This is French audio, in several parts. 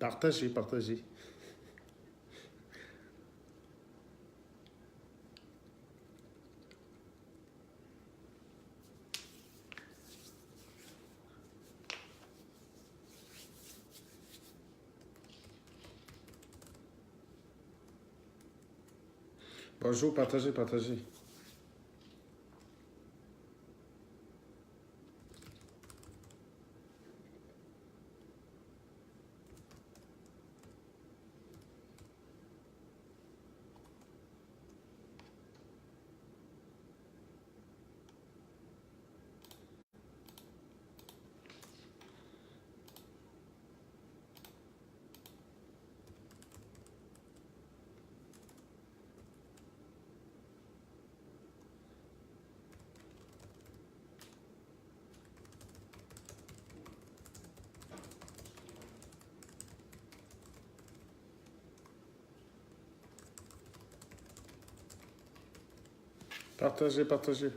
Partagez, partagez. Bonjour, partagez, partagez. Partagez, partagez.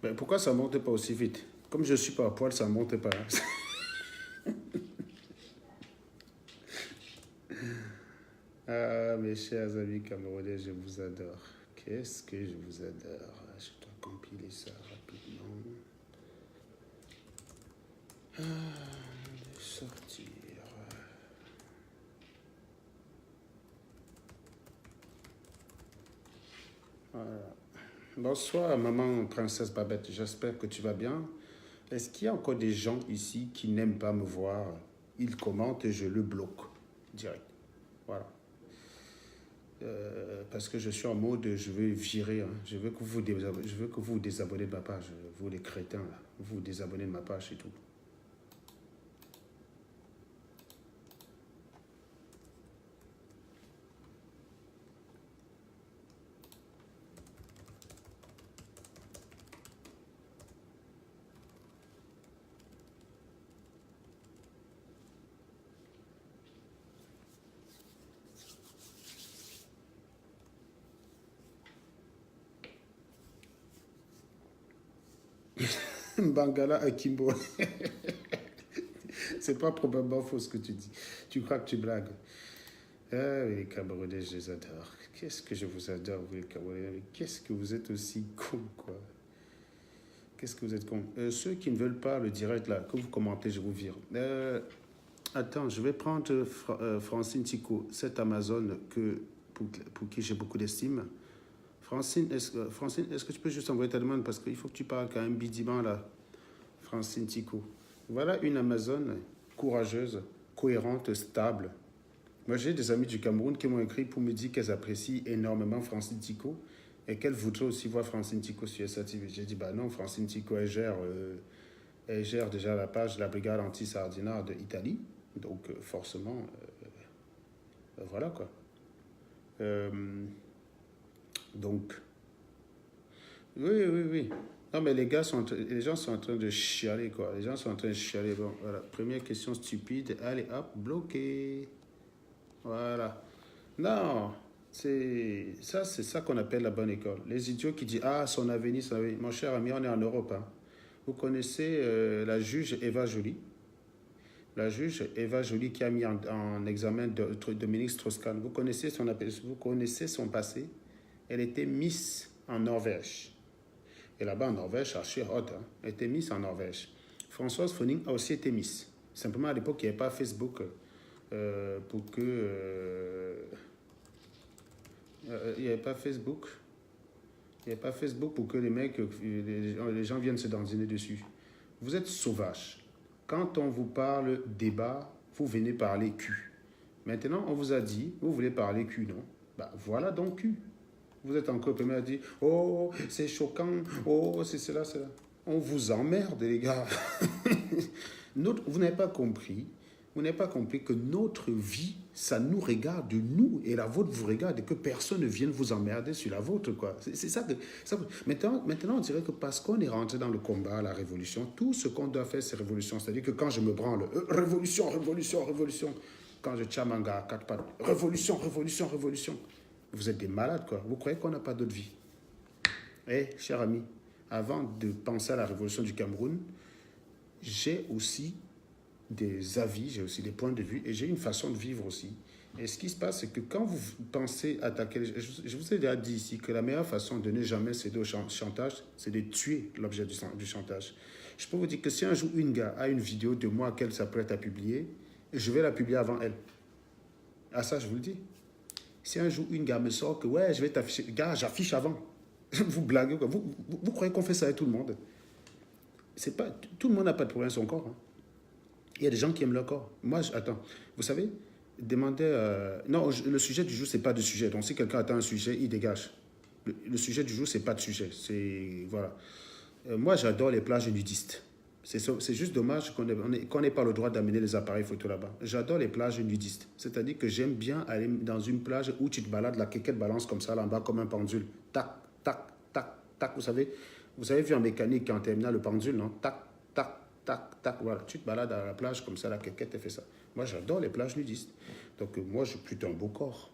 Mais pourquoi ça ne monte pas aussi vite? Comme je suis pas à poil, ça ne monte pas. Ah, mes chers amis camerounais, je vous adore. Qu'est-ce que je vous adore. Je dois compiler ça rapidement. Sortir. Voilà. Bonsoir, maman princesse Babette. J'espère que tu vas bien. Est-ce qu'il y a encore des gens ici qui n'aiment pas me voir? Ils commentent et je le bloque direct. Voilà. Parce que je suis en mode, je veux virer. Hein. Je veux que vous désabonnez de ma page. Vous les crétins, là. Vous désabonnez de ma page et tout. Bangala Akimbo. C'est pas probablement faux ce que tu dis. Tu crois que tu blagues. Ah oui, les Camerounais, je les adore. Qu'est-ce que je vous adore, vous les Camerounais. Qu'est-ce que vous êtes aussi cons, quoi. Qu'est-ce que vous êtes cons. Ceux qui ne veulent pas le direct, là, que vous commentez, je vous vire. Attends, je vais prendre Francine Tico, cette Amazone pour qui j'ai beaucoup d'estime. Francine, est-ce que tu peux juste envoyer ta demande parce qu'il faut que tu parles quand même bidiment là. Francine Tico. Voilà une Amazone courageuse, cohérente, stable. Moi, j'ai des amis du Cameroun qui m'ont écrit pour me dire qu'elles apprécient énormément Francine Tico et qu'elles voudraient aussi voir Francine Tico sur SATV. J'ai dit, bah non, Francine Tico, elle gère déjà la page de la brigade anti-sardinat d'Italie. Donc, forcément, voilà quoi. Donc, oui. Non, mais les gens sont en train de chialer, quoi. Les gens sont en train de chialer. Bon, voilà. Première question stupide. Allez, hop, bloqué. Voilà. Non, c'est ça qu'on appelle la bonne école. Les idiots qui disent, ah, son avenir, son avenir. Mon cher ami, on est en Europe. Hein. Vous connaissez la juge Eva Joly. La juge Eva Joly qui a mis en examen Dominique Strauss-Kahn. Vous connaissez son passé. Elle était Miss en Norvège. Et là-bas, en Norvège, archi hot, hein. Elle était Miss en Norvège. Françoise Foning a aussi été Miss. Simplement, à l'époque, il n'y avait pas Facebook pour que... il n'y avait pas Facebook. Il n'y avait pas Facebook pour que les gens viennent se dandiner dessus. Vous êtes sauvage. Quand on vous parle débat, vous venez parler cul. Maintenant, on vous a dit, vous voulez parler cul, non? Bah, voilà donc cul. Vous êtes encore premier à dire, oh, c'est choquant, oh, c'est cela, cela. On vous emmerde, les gars. Vous n'avez pas compris. Vous n'avez pas compris que notre vie, ça nous regarde, nous, et la vôtre vous regarde, et que personne ne vienne vous emmerder sur la vôtre, quoi. C'est ça que... Maintenant, on dirait que parce qu'on est rentré dans le combat, la révolution, tout ce qu'on doit faire, c'est révolution. C'est-à-dire que quand je me branle, révolution, révolution, révolution. Quand je tchamanga à quatre pattes, révolution, révolution, révolution. Vous êtes des malades, quoi. Vous croyez qu'on n'a pas d'autre vie? Eh, cher ami, avant de penser à la révolution du Cameroun, j'ai aussi des avis, j'ai aussi des points de vue et j'ai une façon de vivre aussi. Et ce qui se passe, c'est que quand vous pensez attaquer, je vous ai déjà dit ici que la meilleure façon de ne jamais céder au chantage, c'est de tuer l'objet du chantage. Je peux vous dire que si un jour une gars a une vidéo de moi qu'elle s'apprête à publier, je vais la publier avant elle. Ah ça, je vous le dis. Si un jour une gars me sort que ouais, je vais t'afficher, gars, j'affiche avant. Vous blaguez quoi? Vous croyez qu'on fait ça avec tout le monde? C'est pas, tout le monde n'a pas de problème sur son corps. Hein. Il y a des gens qui aiment leur corps. Moi, attends, vous savez, demandez... non, le sujet du jour, c'est pas de sujet. Donc, si quelqu'un attend un sujet, il dégage. Le sujet du jour, c'est pas de sujet. C'est... Voilà. Moi, j'adore les plages nudistes. C'est juste dommage qu'on n'ait pas le droit d'amener les appareils photo là-bas. J'adore les plages nudistes. C'est-à-dire que j'aime bien aller dans une plage où tu te balades, la quéquette balance comme ça, là en bas, comme un pendule. Tac, tac, tac, tac. Vous avez vu en mécanique quand on termine le pendule, non? Tac, tac, tac, tac. Voilà, tu te balades à la plage comme ça, la quéquette, elle fait ça. Moi, j'adore les plages nudistes. Donc, moi, j'ai plutôt un beau corps.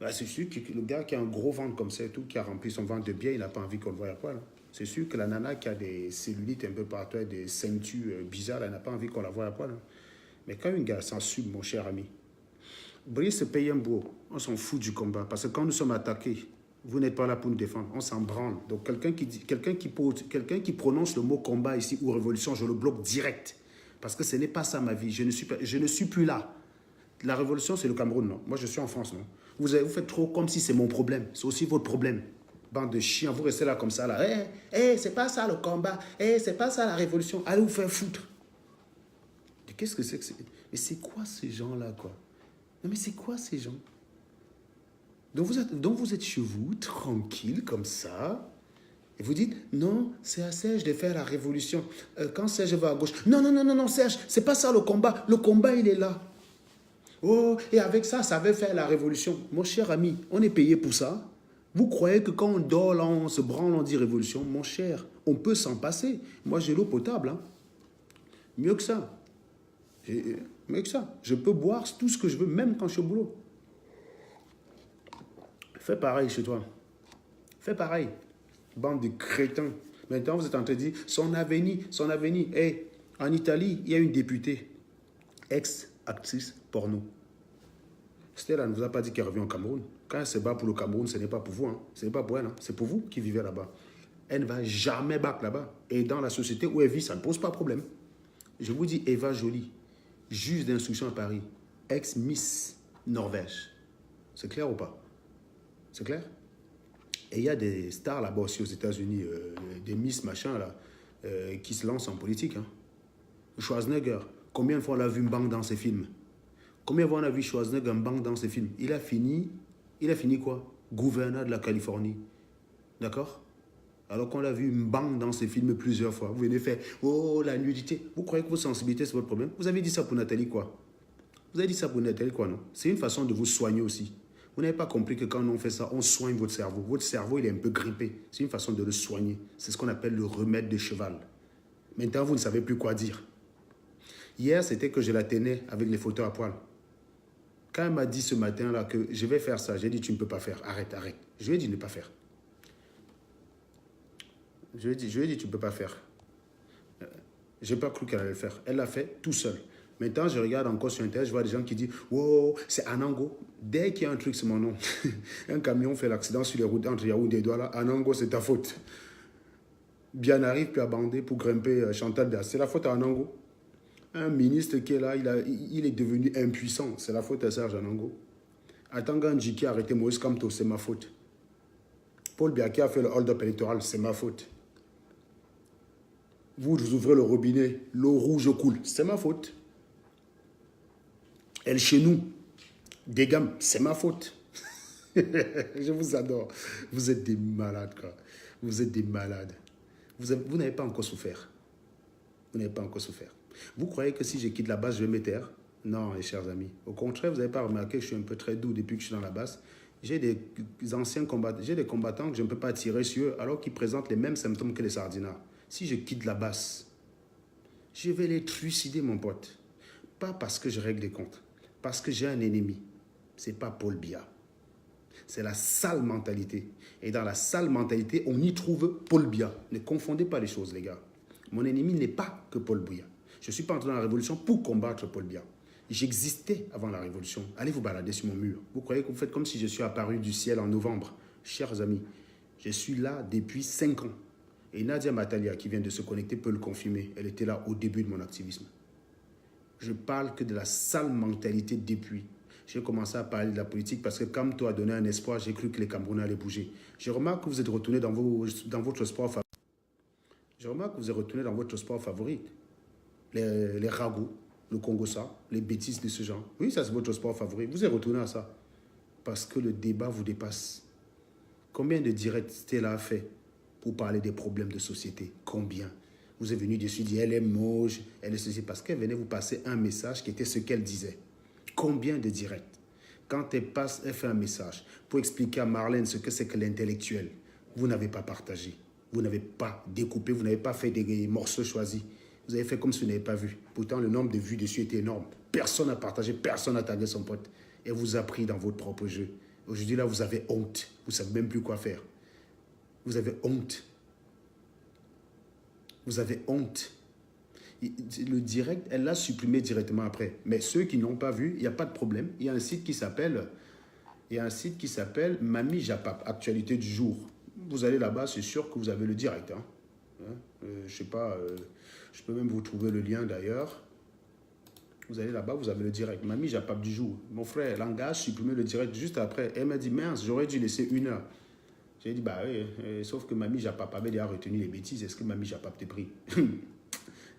Bah, c'est sûr que le gars qui a un gros ventre comme ça et tout, qui a rempli son ventre de biais, il n'a pas envie qu'on le voie à poil. Hein. C'est sûr que la nana qui a des cellulites un peu partout, des ceintures bizarres, elle n'a pas envie qu'on la voie à poil. Hein. Mais quand une gars s'assume, mon cher ami, Brice se paye un beau, on s'en fout du combat. Parce que quand nous sommes attaqués, vous n'êtes pas là pour nous défendre, on s'en branle. Donc quelqu'un qui prononce le mot combat ici ou révolution, je le bloque direct. Parce que ce n'est pas ça ma vie, je ne suis plus là. La révolution, c'est le Cameroun, non? Moi, je suis en France, non? Vous faites trop comme si c'est mon problème. C'est aussi votre problème. Bande de chiens, vous restez là comme ça, là. C'est pas ça le combat. C'est pas ça la révolution. Allez vous faire foutre. Qu'est-ce que c'est que c'est? Mais c'est quoi ces gens-là, quoi? Non, mais c'est quoi ces gens? Donc vous êtes chez vous, tranquille, comme ça. Et vous dites, non, c'est à Serge de faire la révolution. Quand Serge va à gauche, non, non, non, non, non, Serge, c'est pas ça le combat. Le combat, il est là. Oh, et avec ça, ça va faire la révolution. Mon cher ami, on est payé pour ça. Vous croyez que quand on dort, là, on se branle, on dit révolution? Mon cher, on peut s'en passer. Moi, j'ai l'eau potable. Hein. Mieux que ça. Mieux que ça. Je peux boire tout ce que je veux, même quand je suis au boulot. Fais pareil chez toi. Fais pareil. Bande de crétins. Maintenant, vous êtes en train de dire, son avenir, son avenir. Hey, en Italie, il y a une députée, ex-actrice porno. Stella ne vous a pas dit qu'elle revient au Cameroun. Quand elle se bat pour le Cameroun, ce n'est pas pour vous. Hein. Ce n'est pas pour elle. Hein. C'est pour vous qui vivez là-bas. Elle ne va jamais battre là-bas. Et dans la société où elle vit, ça ne pose pas de problème. Je vous dis, Eva Joly, juge d'instruction à Paris, ex-Miss Norvège. C'est clair ou pas? C'est clair? Et il y a des stars là-bas aussi aux États-Unis, des Miss machin là, qui se lancent en politique. Hein. Schwarzenegger, combien de fois on l'a vu bang dans ses films? Combien de fois on a vu Schwarzenegger bang dans ses films? Il a fini quoi? Gouverneur de la Californie. D'accord? Alors qu'on l'a vu bang dans ses films plusieurs fois. Vous venez faire, oh, la nudité. Vous croyez que votre sensibilité, c'est votre problème? Vous avez dit ça pour Nathalie quoi? Vous avez dit ça pour Nathalie quoi, non? C'est une façon de vous soigner aussi. Vous n'avez pas compris que quand on fait ça, on soigne votre cerveau. Votre cerveau, il est un peu grippé. C'est une façon de le soigner. C'est ce qu'on appelle le remède de cheval. Maintenant, vous ne savez plus quoi dire. Hier, c'était que je la tenais avec les photos à poil. Quand elle m'a dit ce matin-là que je vais faire ça, j'ai dit tu ne peux pas faire. Arrête, arrête. Je lui ai dit ne pas faire. Je lui ai dit tu ne peux pas faire. Je n'ai pas cru qu'elle allait le faire. Elle l'a fait tout seul. Maintenant, je regarde encore sur Internet, je vois des gens qui disent « Wow, c'est Anango. » Dès qu'il y a un truc, c'est mon nom. Un camion fait l'accident sur les routes entre Yaoundé et Douala. Anango, c'est ta faute. Bien arrive, puis à bander pour grimper Chantal Das. C'est la faute à Anango. Un ministre qui est là, il est devenu impuissant. C'est la faute à Serge Anango. Atanganji qui a arrêté Moïse Kamto, c'est ma faute. Paul Biya qui a fait le hold-up électoral, c'est ma faute. Vous ouvrez le robinet, l'eau rouge coule, c'est ma faute. Elle chez nous, des gammes, c'est ma faute. Je vous adore. Vous êtes des malades, quoi. Vous êtes des malades. Vous n'avez pas encore souffert. Vous n'avez pas encore souffert. Vous croyez que si je quitte la base, je vais me taire? Non, mes chers amis. Au contraire, vous n'avez pas remarqué que je suis un peu très doux depuis que je suis dans la base. J'ai des anciens combattants, j'ai des combattants que je ne peux pas tirer sur eux alors qu'ils présentent les mêmes symptômes que les sardinats. Si je quitte la base, je vais les trucider, mon pote. Pas parce que je règle des comptes. Parce que j'ai un ennemi. Ce n'est pas Paul Biya. C'est la sale mentalité. Et dans la sale mentalité, on y trouve Paul Biya. Ne confondez pas les choses, les gars. Mon ennemi n'est pas que Paul Biya. Je ne suis pas entré dans la révolution pour combattre Paul Biya. J'existais avant la révolution. Allez vous balader sur mon mur. Vous croyez que vous faites comme si je suis apparu du ciel en novembre? Chers amis, je suis là depuis 5 ans. Et Nadia Matalia, qui vient de se connecter, peut le confirmer. Elle était là au début de mon activisme. Je parle que de la sale mentalité depuis. J'ai commencé à parler de la politique parce que Kamto a donné un espoir, j'ai cru que les Camerounais allaient bouger. Je remarque que vous êtes retourné dans votre sport favori. Je remarque que vous êtes retourné dans votre sport favori. Les ragots, le Congo-ça, les bêtises de ce genre. Oui, ça c'est votre sport favori. Vous êtes retourné à ça. Parce que le débat vous dépasse. Combien de directs Stella a fait pour parler des problèmes de société? Combien? Vous êtes venu dessus dire elle est moche, elle est ceci, parce qu'elle venait vous passer un message qui était ce qu'elle disait. Combien de directs? Quand elle fait un message pour expliquer à Marlène ce que c'est que l'intellectuel, vous n'avez pas partagé, vous n'avez pas découpé, vous n'avez pas fait des morceaux choisis. Vous avez fait comme si vous n'avez pas vu. Pourtant, le nombre de vues dessus était énorme. Personne n'a partagé, personne n'a tagué son pote. Et vous a pris dans votre propre jeu. Aujourd'hui, là, vous avez honte. Vous ne savez même plus quoi faire. Vous avez honte. Vous avez honte. Le direct, elle l'a supprimé directement après. Mais ceux qui n'ont pas vu, il n'y a pas de problème. Il y a un site qui s'appelle Mamie Japap, actualité du jour. Vous allez là-bas, c'est sûr que vous avez le direct. Je sais pas, je peux même vous trouver le lien d'ailleurs. Vous allez là-bas, vous avez le direct. Mamie Japap du jour. Mon frère, langage, supprimé le direct juste après. Elle m'a dit, mince, j'aurais dû laisser 1 heure. J'ai dit, bah oui, sauf que Mamie Japap avait déjà retenu les bêtises. Est-ce que Mamie Japap t'est pris?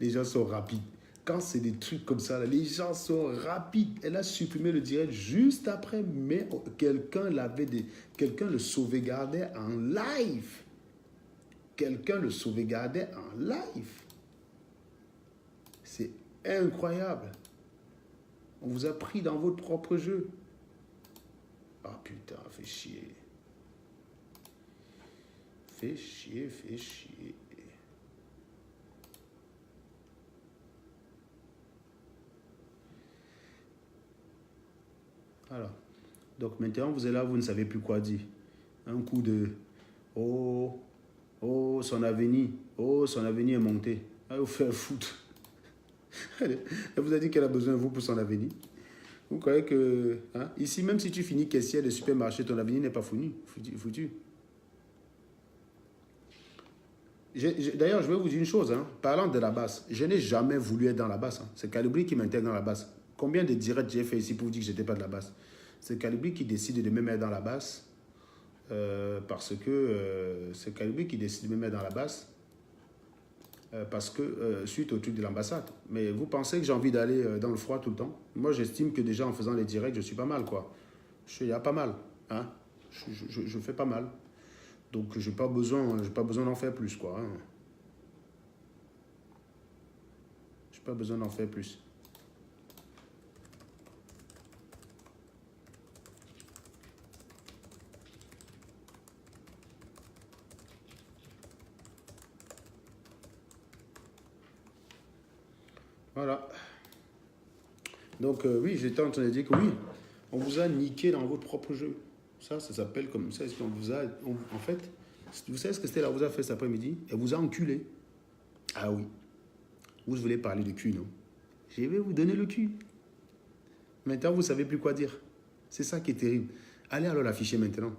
Les gens sont rapides. Quand c'est des trucs comme ça, les gens sont rapides. Elle a supprimé le direct juste après, mais quelqu'un le sauvegardait en live. Quelqu'un le sauvegardait en live. C'est incroyable. On vous a pris dans votre propre jeu. Ah putain, fait chier. Fait chier, fait chier. Voilà. Donc maintenant, vous êtes là, vous ne savez plus quoi dire. Un coup de « Oh, oh, son avenir. Oh, son avenir est monté. » Allez vous faire foutre. Elle vous a dit qu'elle a besoin de vous pour son avenir. Vous croyez que... Hein, ici, même si tu finis caissière de supermarché, ton avenir n'est pas foutu. D'ailleurs, je vais vous dire une chose. Parlant de la basse, je n'ai jamais voulu être dans la basse. C'est Calibri qui m'intègre dans la basse. Combien de directs j'ai fait ici pour vous dire que je n'étais pas de la basse? C'est Calibri qui décide de me mettre dans la basse. Parce que c'est Calibri qui décide de me mettre dans la basse. Parce que suite au truc de l'ambassade. Mais vous pensez que j'ai envie d'aller dans le froid tout le temps? Moi, j'estime que déjà en faisant les directs, je suis pas mal, quoi. Il y a pas mal. Hein? Je fais pas mal. Donc, j'ai pas besoin d'en faire plus, quoi. Hein? J'ai pas besoin d'en faire plus. Voilà. Donc, oui, j'étais en train de dire que oui, on vous a niqué dans votre propre jeu. Ça s'appelle comme ça. En fait, vous savez ce que Stella vous a fait cet après-midi? Elle vous a enculé. Ah oui. Vous voulez parler de cul, non? Je vais vous donner le cul. Maintenant, vous ne savez plus quoi dire. C'est ça qui est terrible. Allez alors l'afficher maintenant.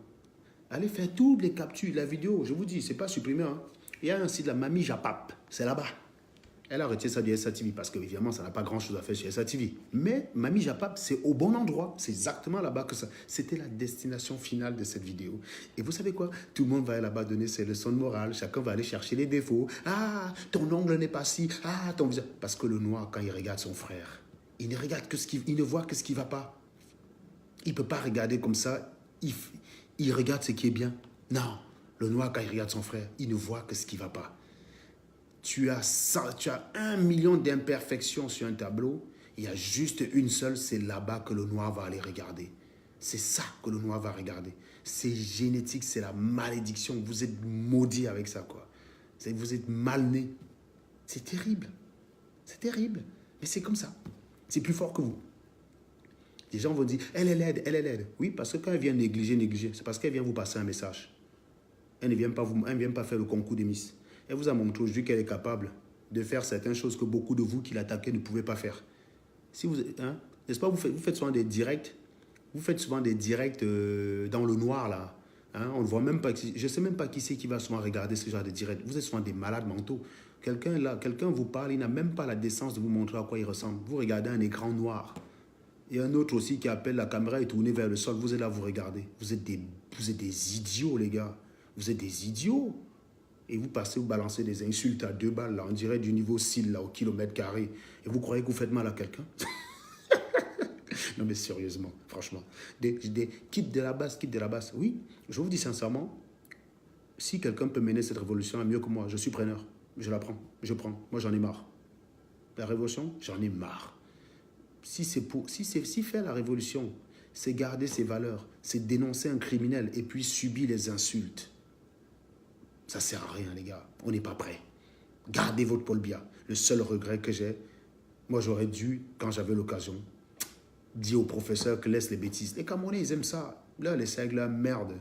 Allez faire toutes les captures, la vidéo. Je vous dis, c'est pas supprimé. Hein. Il y a un site, la Mamie Japap. C'est là-bas. Elle a retiré ça du SATV parce que, évidemment, ça n'a pas grand-chose à faire sur SATV. Mais Mamie Japap, c'est au bon endroit. C'est exactement là-bas que ça... C'était la destination finale de cette vidéo. Et vous savez quoi? Tout le monde va là-bas donner ses leçons de morale. Chacun va aller chercher les défauts. Ah, ton ongle n'est pas si. Ah, ton visage. Parce que le noir, quand il regarde son frère, il ne regarde que il ne voit que ce qui ne va pas. Il ne peut pas regarder comme ça. Il regarde ce qui est bien. Non. Le noir, quand il regarde son frère, il ne voit que ce qui ne va pas. Tu as 1 million d'imperfections sur un tableau. Il y a juste une seule, c'est là-bas que le noir va aller regarder. C'est ça que le noir va regarder. C'est génétique, c'est la malédiction. Vous êtes maudit avec ça, quoi. Vous êtes mal né. C'est terrible. C'est terrible. Mais c'est comme ça. C'est plus fort que vous. Les gens vont dire, elle est laide, elle est laide. Oui, parce que quand elle vient négliger, c'est parce qu'elle vient vous passer un message. Elle ne vient pas faire le concours des Miss. Elle vous a montré aujourd'hui qu'elle est capable de faire certaines choses que beaucoup de vous qui l'attaquaient ne pouvaient pas faire. Si vous, hein, n'est-ce pas, vous faites souvent des directs, dans le noir là. Hein, on ne voit même pas, je ne sais même pas qui c'est qui va souvent regarder ce genre de direct. Vous êtes souvent des malades mentaux. Quelqu'un vous parle, il n'a même pas la décence de vous montrer à quoi il ressemble. Vous regardez un écran noir. Et un autre aussi qui appelle, la caméra est tournée vers le sol. Vous êtes là, vous regardez. Vous êtes des idiots, les gars. Vous êtes des idiots. Et vous passez, vous balancez des insultes à 2 balles, là, on dirait du niveau SIL, là, au kilomètre carré. Et vous croyez que vous faites mal à quelqu'un? Non, mais sérieusement, franchement. Quitte de la base, quitte de la base. Oui, je vous dis sincèrement, si quelqu'un peut mener cette révolution mieux que moi, je suis preneur. Je la prends, je prends. Moi, j'en ai marre. La révolution, j'en ai marre. Si faire la révolution, c'est garder ses valeurs, c'est dénoncer un criminel et puis subir les insultes, ça ne sert à rien, les gars. On n'est pas prêts. Gardez votre Paul Biya. Le seul regret que j'ai, moi, j'aurais dû, quand j'avais l'occasion, dire au professeur que laisse les bêtises. Les Camerounais, ils aiment ça. Là, laissez avec leur merde.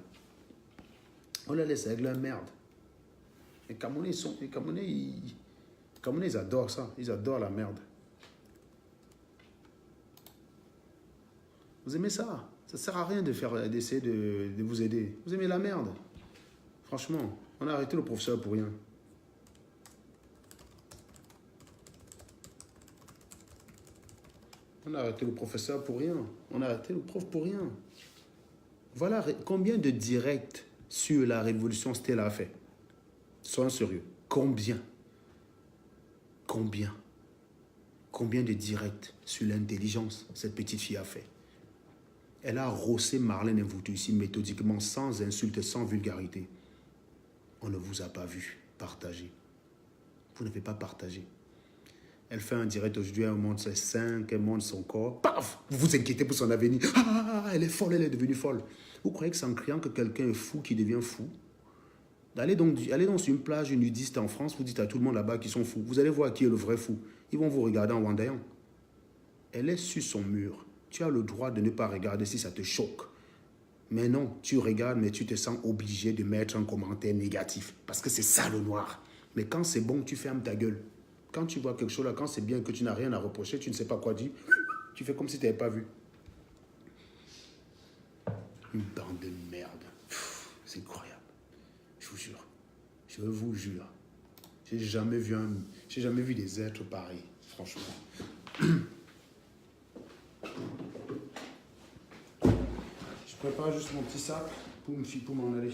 On leur laisse avec leur merde. Les Camerounais, ils adorent ça. Ils adorent la merde. Vous aimez ça? Ça ne sert à rien d'essayer de vous aider. Vous aimez la merde. Franchement, on a arrêté le professeur pour rien. On a arrêté le professeur pour rien. On a arrêté le prof pour rien. Voilà combien de directs sur la révolution Stella a fait. Soyons sérieux. Combien? Combien de directs sur l'intelligence cette petite fille a fait? Elle a rossé Marlène Mvutu ici méthodiquement, sans insulte, sans vulgarité. On ne vous a pas vu partager. Vous n'avez pas partagé. Elle fait un direct aujourd'hui, elle montre ses seins, elle montre son corps. Paf! Vous vous inquiétez pour son avenir. Ah, elle est folle, elle est devenue folle. Vous croyez que c'est en criant que quelqu'un est fou qui devient fou? Allez donc sur une plage nudiste en France, vous dites à tout le monde là-bas qu'ils sont fous. Vous allez voir qui est le vrai fou. Ils vont vous regarder en wandayan. Elle est sur son mur. Tu as le droit de ne pas regarder si ça te choque. Mais non, tu regardes, mais tu te sens obligé de mettre un commentaire négatif. Parce que c'est ça le noir. Mais quand c'est bon, tu fermes ta gueule. Quand tu vois quelque chose là, quand c'est bien que tu n'as rien à reprocher, tu ne sais pas quoi dire, tu fais comme si tu n'avais pas vu. Une bande de merde. C'est incroyable. Je vous jure. Je vous jure. J'ai jamais vu des êtres pareils, franchement. Je prépare juste mon petit sac pour m'en aller.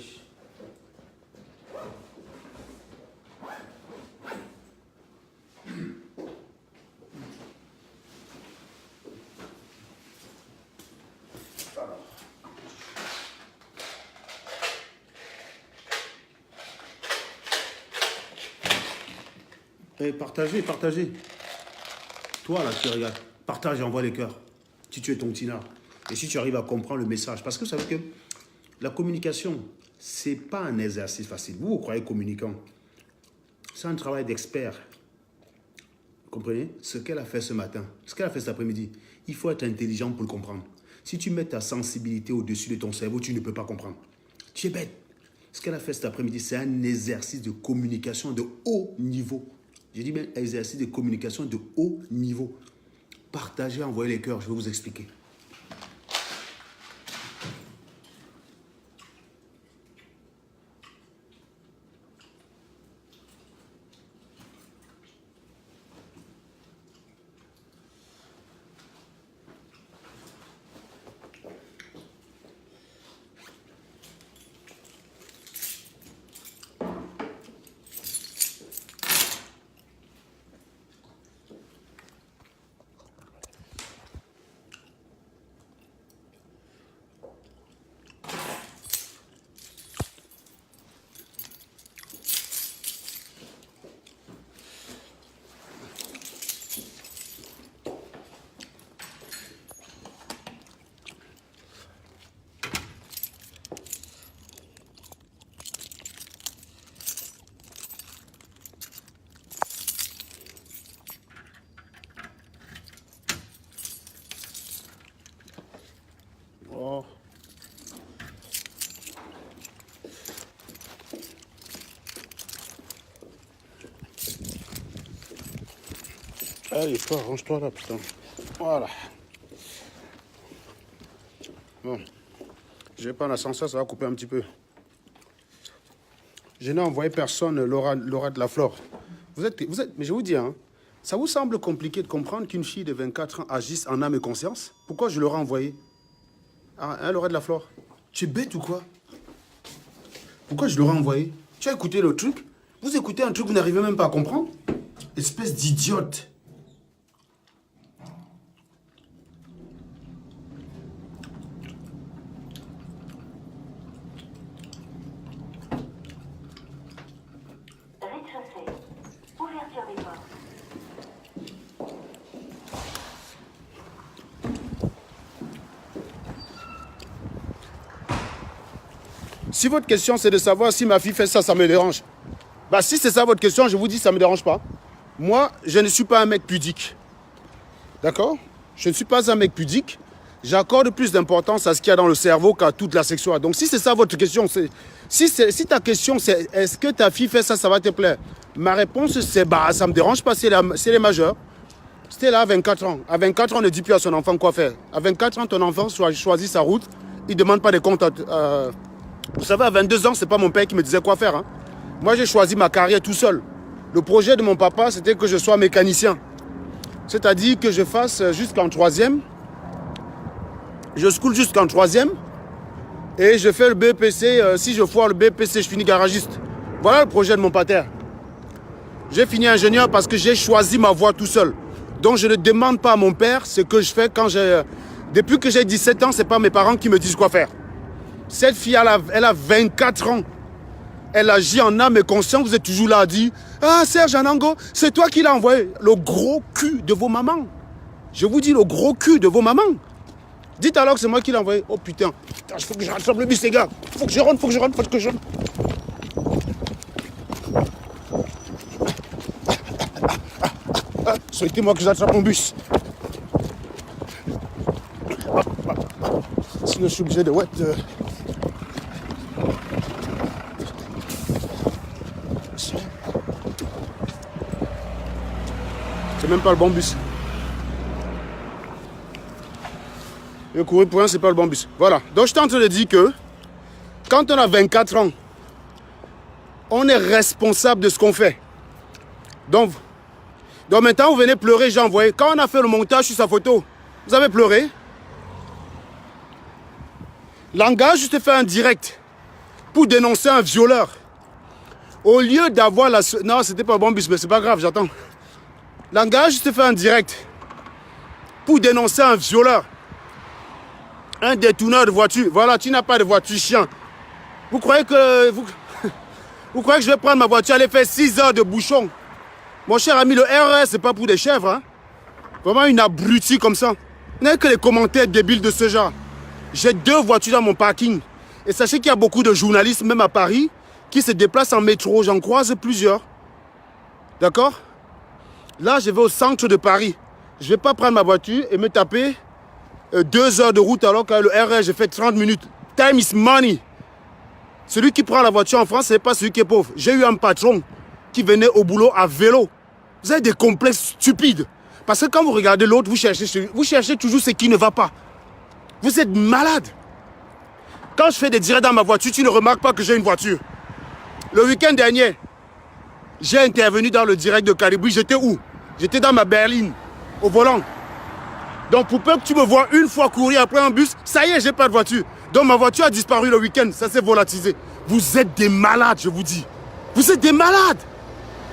Partagez. Toi, là, qui regardes, partage et envoie les cœurs. Si tu es ton tinard. Et si tu arrives à comprendre le message. Parce que vous savez que la communication, ce n'est pas un exercice facile. Vous croyez communicant. C'est un travail d'expert. Vous comprenez? Ce qu'elle a fait ce matin, ce qu'elle a fait cet après-midi, il faut être intelligent pour le comprendre. Si tu mets ta sensibilité au-dessus de ton cerveau, tu ne peux pas comprendre. Tu es bête. Ce qu'elle a fait cet après-midi, c'est un exercice de communication de haut niveau. Je dis bien exercice de communication de haut niveau. Partagez, envoyez les cœurs, je vais vous expliquer. Allez, toi, range-toi là, putain. Voilà. Bon. Je vais prendre l'ascenseur, ça va couper un petit peu. Je n'ai envoyé personne, Laura de la Flore. Vous êtes, mais je vous dis, hein, ça vous semble compliqué de comprendre qu'une fille de 24 ans agisse en âme et conscience? Pourquoi je l'aurais envoyé? Ah, hein, Laura de la Flore? Tu es bête ou quoi? Pourquoi je l'aurais envoyé? Tu as écouté le truc? Vous écoutez un truc, vous n'arrivez même pas à comprendre? Espèce d'idiote. Rez-de-chaussée. Ouverture des portes. Si votre question c'est de savoir si ma fille fait ça, ça me dérange. Bah si c'est ça votre question, je vous dis ça me dérange pas. Moi, je ne suis pas un mec pudique. D'accord? Je ne suis pas un mec pudique. J'accorde plus d'importance à ce qu'il y a dans le cerveau qu'à toute la sexualité. Donc si c'est ça votre question, si ta question c'est est-ce que ta fille fait ça, ça va te plaire? Ma réponse c'est bah ça me dérange pas, c'est les majeurs. C'était là à 24 ans. À 24 ans, on ne dit plus à son enfant quoi faire. À 24 ans, ton enfant choisit sa route. Il ne demande pas des comptes. Vous savez, à 22 ans, c'est pas mon père qui me disait quoi faire. Hein. Moi, j'ai choisi ma carrière tout seul. Le projet de mon papa, c'était que je sois mécanicien. C'est-à-dire que je fasse jusqu'en 3e. Je school jusqu'en 3e. Et je fais le BPC. Si je foire le BPC, je finis garagiste. Voilà le projet de mon père. J'ai fini ingénieur parce que j'ai choisi ma voie tout seul. Donc, je ne demande pas à mon père ce que je fais quand j'ai... Depuis que j'ai 17 ans, ce n'est pas mes parents qui me disent quoi faire. Cette fille, elle a 24 ans. Elle agit en âme et conscience. Vous êtes toujours là à dire « Ah, Serge Anango, c'est toi qui l'as envoyé. » Le gros cul de vos mamans. Je vous dis le gros cul de vos mamans. Dites alors que c'est moi qui l'ai envoyé. Oh putain, il faut que je rattrape le bus, les gars. Faut que je rentre. Souhaitez-moi que j'attrape mon bus. Sinon, je suis obligé de wet. C'est même pas le bon bus. Le courir pour rien, c'est pas le bon bus. Voilà. Donc, je suis en train de dire que quand on a 24 ans, on est responsable de ce qu'on fait. Donc maintenant, vous venez pleurer, j'ai envoyé. Quand on a fait le montage sur sa photo, vous avez pleuré. Langage, je te fais un direct pour dénoncer un violeur. Au lieu d'avoir la... Non, c'était pas le bon bus, mais c'est pas grave, j'attends. Langage, je te fais un direct pour dénoncer un violeur. Un détourneur de voiture. Voilà, tu n'as pas de voiture chiant. Vous croyez que... Vous croyez que je vais prendre ma voiture, aller faire 6 heures de bouchon? Mon cher ami, le RER, c'est pas pour des chèvres. Hein? Vraiment une abrutie comme ça. Vous n'avez que les commentaires débiles de ce genre. J'ai 2 voitures dans mon parking. Et sachez qu'il y a beaucoup de journalistes, même à Paris, qui se déplacent en métro. J'en croise plusieurs. D'accord? Là, je vais au centre de Paris. Je ne vais pas prendre ma voiture et me taper 2 heures de route alors que le RER, j'ai fait 30 minutes. Time is money. Celui qui prend la voiture en France, ce n'est pas celui qui est pauvre. J'ai eu un patron qui venait au boulot à vélo. Vous avez des complexes stupides. Parce que quand vous regardez l'autre, vous cherchez toujours ce qui ne va pas. Vous êtes malade. Quand je fais des directs dans ma voiture, tu ne remarques pas que j'ai une voiture. Le week-end dernier, j'ai intervenu dans le direct de Caribou. J'étais où? J'étais dans ma berline, au volant. Donc pour peu que tu me vois une fois courir après un bus, ça y est, j'ai pas de voiture. Donc ma voiture a disparu le week-end, ça s'est volatilisé. Vous êtes des malades, je vous dis. Vous êtes des malades.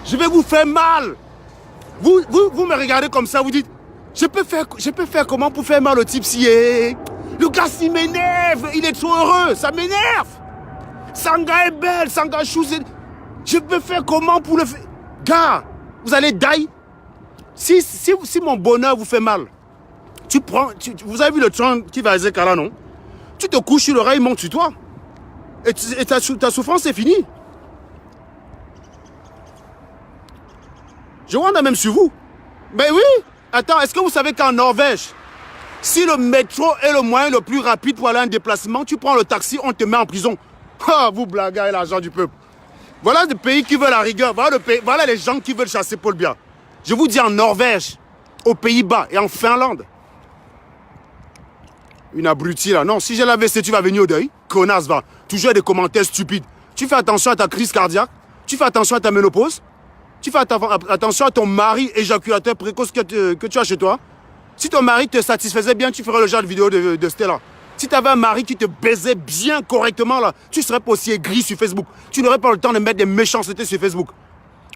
Je vais vous faire mal. Vous me regardez comme ça, vous dites, je peux faire comment pour faire mal au type si le gars s'il m'énerve, il est trop heureux, ça m'énerve. Sanga est belle, Sanga chou, je peux faire comment pour le faire? Gars, vous allez die. Si mon bonheur vous fait mal, vous avez vu le train qui va à Zekala, non? Tu te couches sur l'oreille, il monte sur toi. Et ta souffrance est finie. Je vois même sur vous. Ben oui. Attends, est-ce que vous savez qu'en Norvège, si le métro est le moyen le plus rapide pour aller à un déplacement, tu prends le taxi, on te met en prison. Ah, vous blaguez l'argent du peuple. Voilà des pays qui veulent la rigueur. Voilà les gens qui veulent chasser Paul Biya. Je vous dis en Norvège, aux Pays-Bas et en Finlande. Une abrutie là. Non, si j'ai la WC, tu vas venir au deuil. Connasse, va. Toujours des commentaires stupides. Tu fais attention à ta crise cardiaque. Tu fais attention à ta ménopause. Tu fais attention à ton mari éjaculateur précoce que tu as chez toi. Si ton mari te satisfaisait bien, tu ferais le genre de vidéo de Stella. Si tu avais un mari qui te baisait bien correctement, là, tu serais pas aussi aigri sur Facebook. Tu n'aurais pas le temps de mettre des méchancetés sur Facebook.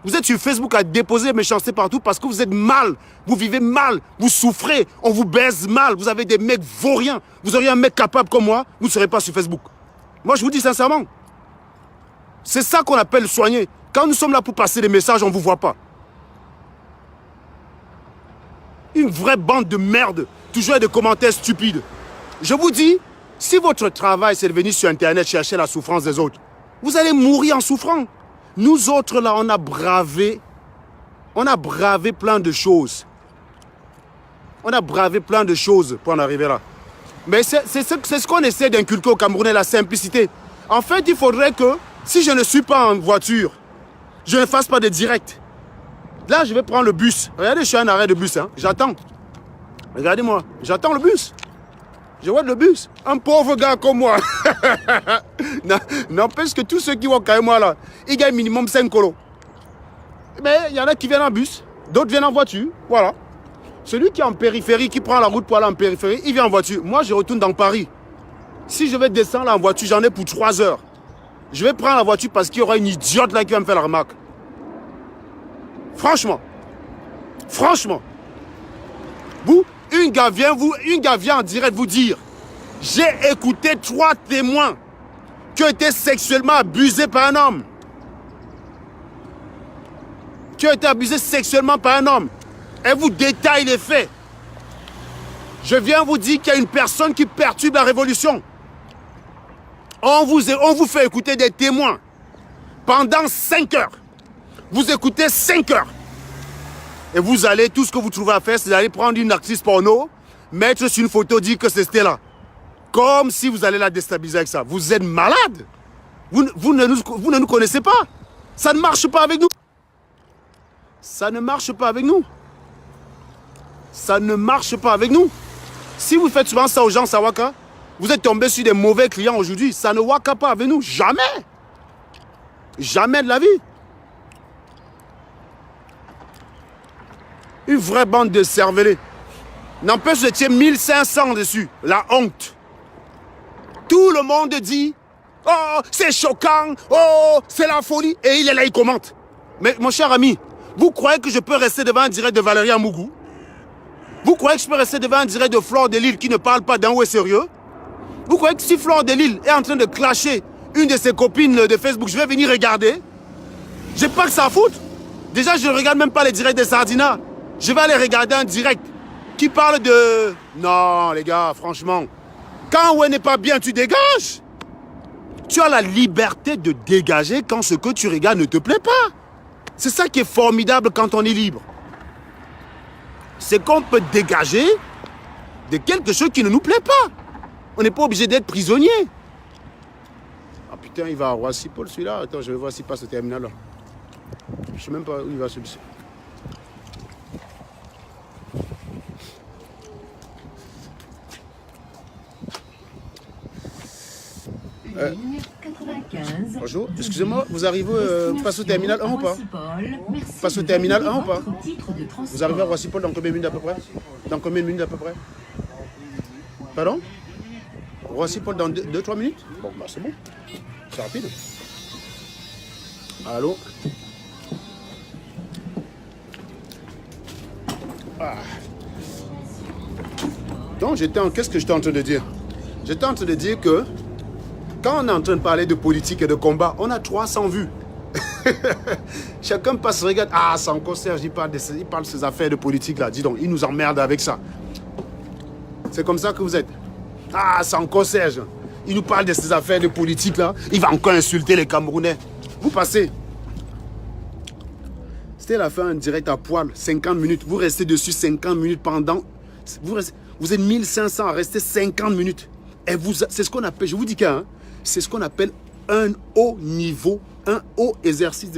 Vous êtes sur Facebook à déposer des méchancetés partout parce que vous êtes mal. Vous vivez mal. Vous souffrez. On vous baise mal. Vous avez des mecs vauriens. Vous auriez un mec capable comme moi, vous ne serez pas sur Facebook. Moi, je vous dis sincèrement. C'est ça qu'on appelle soigner. Quand nous sommes là pour passer des messages, on ne vous voit pas. Une vraie bande de merde. Toujours des commentaires stupides. Je vous dis, si votre travail, c'est de venir sur Internet chercher la souffrance des autres, vous allez mourir en souffrant. Nous autres, là, on a bravé plein de choses. On a bravé plein de choses pour en arriver là. Mais c'est ce qu'on essaie d'inculquer aux Camerounais, la simplicité. En fait, il faudrait que, si je ne suis pas en voiture, je ne fasse pas de direct. Là, je vais prendre le bus. Regardez, je suis à un arrêt de bus. Hein. J'attends. Regardez-moi. J'attends le bus. Je vois le bus. Un pauvre gars comme moi. N'empêche que tous ceux qui vont comme moi là, ils gagnent minimum 5 colos. Mais il y en a qui viennent en bus. D'autres viennent en voiture. Voilà. Celui qui est en périphérie, qui prend la route pour aller en périphérie, il vient en voiture. Moi, je retourne dans Paris. Si je vais descendre là en voiture, j'en ai pour 3 heures. Je vais prendre la voiture parce qu'il y aura une idiote là qui va me faire la remarque. Franchement. Franchement. Vous, une gars vient en direct vous dire, j'ai écouté 3 témoins qui ont été sexuellement abusés par un homme. Qui ont été abusés sexuellement par un homme. Et vous détaille les faits. Je viens vous dire qu'il y a une personne qui perturbe la révolution. On vous fait écouter des témoins pendant 5 heures. Vous écoutez 5 heures. Et vous allez, tout ce que vous trouvez à faire, c'est d'aller prendre une actrice porno, mettre sur une photo, dire que c'est Stella. Comme si vous allez la déstabiliser avec ça. Vous êtes malade. Vous ne nous connaissez pas. Ça ne marche pas avec nous. Ça ne marche pas avec nous. Ça ne marche pas avec nous. Si vous faites souvent ça aux gens, ça waka, vous êtes tombé sur des mauvais clients aujourd'hui. Ça ne waka pas avec nous. Jamais. Jamais de la vie. Une vraie bande de cervelés. N'empêche, je tiens 1500 dessus. La honte. Tout le monde dit, oh, c'est choquant, oh, c'est la folie. Et il est là, il commente. Mais mon cher ami, vous croyez que je peux rester devant un direct de Valérie Amougou? Vous croyez que je peux rester devant un direct de Flore Delille qui ne parle pas d'un ou est sérieux? Vous croyez que si Flore Delille est en train de clasher une de ses copines de Facebook, je vais venir regarder? J'ai pas que ça à foutre. Déjà, je ne regarde même pas les directs de Sardina. Je vais aller regarder un direct qui parle de... Non, les gars, franchement. Quand ouais n'est pas bien, tu dégages. Tu as la liberté de dégager quand ce que tu regardes ne te plaît pas. C'est ça qui est formidable quand on est libre. C'est qu'on peut dégager de quelque chose qui ne nous plaît pas. On n'est pas obligé d'être prisonnier. Ah putain, il va à Roissy-Paul celui-là. Attends, je vais voir s'il passe au terminal là. Je sais même pas où il va celui-ci. Bonjour, excusez-moi, vous arrivez passe au terminal 1 ou pas? Passe au terminal 1 ou pas? Vous arrivez à Roissy-Paul dans combien de minutes à peu près? Dans combien de minutes à peu près? Pardon? Roissy-Paul dans 2-3 minutes? Bon, bah c'est bon. C'est rapide. Allô? Ah. Donc, qu'est-ce que j'étais en train de dire? J'étais en train de dire que quand on est en train de parler de politique et de combat, on a 300 vues. Chacun passe, regarde. Ah, c'est encore Serge, il parle de ses affaires de politique là. Dis donc, il nous emmerde avec ça. C'est comme ça que vous êtes. Ah, c'est encore Serge. Il nous parle de ses affaires de politique là. Il va encore insulter les Camerounais. Vous passez. C'était la fin, un direct à poil, 50 minutes. Vous restez dessus 50 minutes pendant... Vous êtes 1500 à rester 50 minutes. Et c'est ce qu'on appelle, je vous dis qu'un, c'est ce qu'on appelle un haut niveau, un haut exercice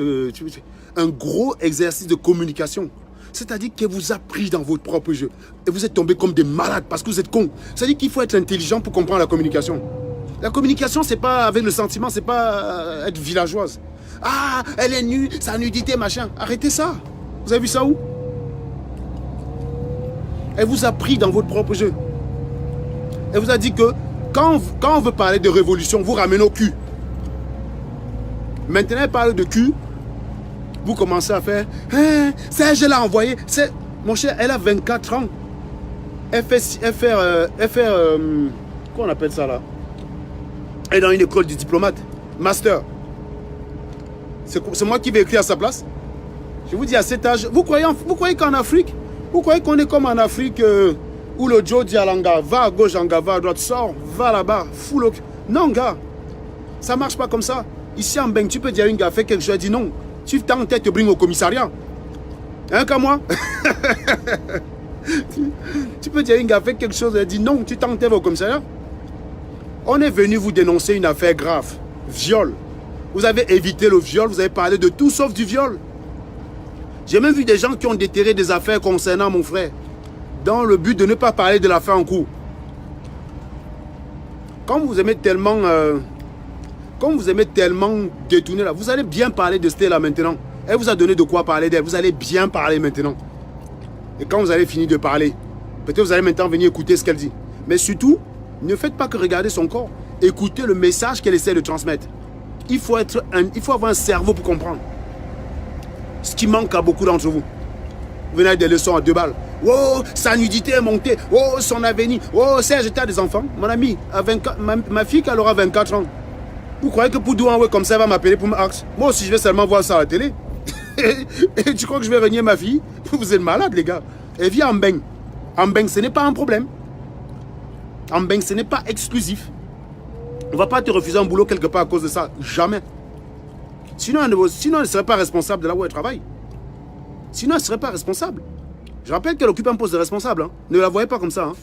un gros exercice de communication. C'est-à-dire qu'elle vous a pris dans votre propre jeu. Et vous êtes tombés comme des malades parce que vous êtes cons. C'est-à-dire qu'il faut être intelligent pour comprendre la communication. La communication, c'est pas avec le sentiment, c'est pas être villageoise. Ah, elle est nue, sa nudité, machin. Arrêtez ça. Vous avez vu ça où? Elle vous a pris dans votre propre jeu. Elle vous a dit que quand on veut parler de révolution, vous ramenez au cul. Maintenant, elle parle de cul. Vous commencez à faire hein, Serge l'a envoyé. Mon cher, elle a 24 ans. Elle fait quoi on appelle ça là? Elle est dans une école de diplomate. Master. C'est moi qui vais écrire à sa place. Je vous dis à cet âge. Vous croyez qu'en Afrique, vous croyez qu'on est comme en Afrique où le Joe dit à l'anga, va à gauche, anga, va à droite, sors, va là-bas, fous le... Non, gars. Ça marche pas comme ça. Ici en Beng, tu peux dire à une gars, fais quelque chose, elle dit non. Tu t'en tête, te bring au commissariat. Hein, comme moi? Tu peux dire à une gars, fais quelque chose, elle dit non, tu t'en tête au commissariat. On est venu vous dénoncer une affaire grave. Viol. Vous avez évité le viol, vous avez parlé de tout sauf du viol. J'ai même vu des gens qui ont déterré des affaires concernant mon frère, dans le but de ne pas parler de l'affaire en cours. Quand vous aimez tellement détourner là, vous allez bien parler de Stella maintenant. Elle vous a donné de quoi parler d'elle, vous allez bien parler maintenant. Et quand vous allez finir de parler, peut-être vous allez maintenant venir écouter ce qu'elle dit. Mais surtout, ne faites pas que regarder son corps. Écoutez le message qu'elle essaie de transmettre. Il faut avoir un cerveau pour comprendre. Ce qui manque à beaucoup d'entre vous. Vous venez avec des leçons à 2 balles. Oh, sa nudité est montée. Oh, son avenir. Oh, Serge, tu as des enfants. Mon ami, à 24, ma fille, elle aura 24 ans. Vous croyez que pour douer comme ça, elle va m'appeler pour m'axe? Moi aussi, je vais seulement voir ça à la télé. Et tu crois que je vais renier ma fille? Vous êtes malade, les gars. Elle vit en Beng. En Beng, ce n'est pas un problème. En Beng, ce n'est pas exclusif. On ne va pas te refuser un boulot quelque part à cause de ça. Jamais. Sinon, elle ne serait pas responsable de là où elle travaille. Sinon, elle ne serait pas responsable. Je rappelle qu'elle occupe un poste de responsable. Hein. Ne la voyez pas comme ça. Hein.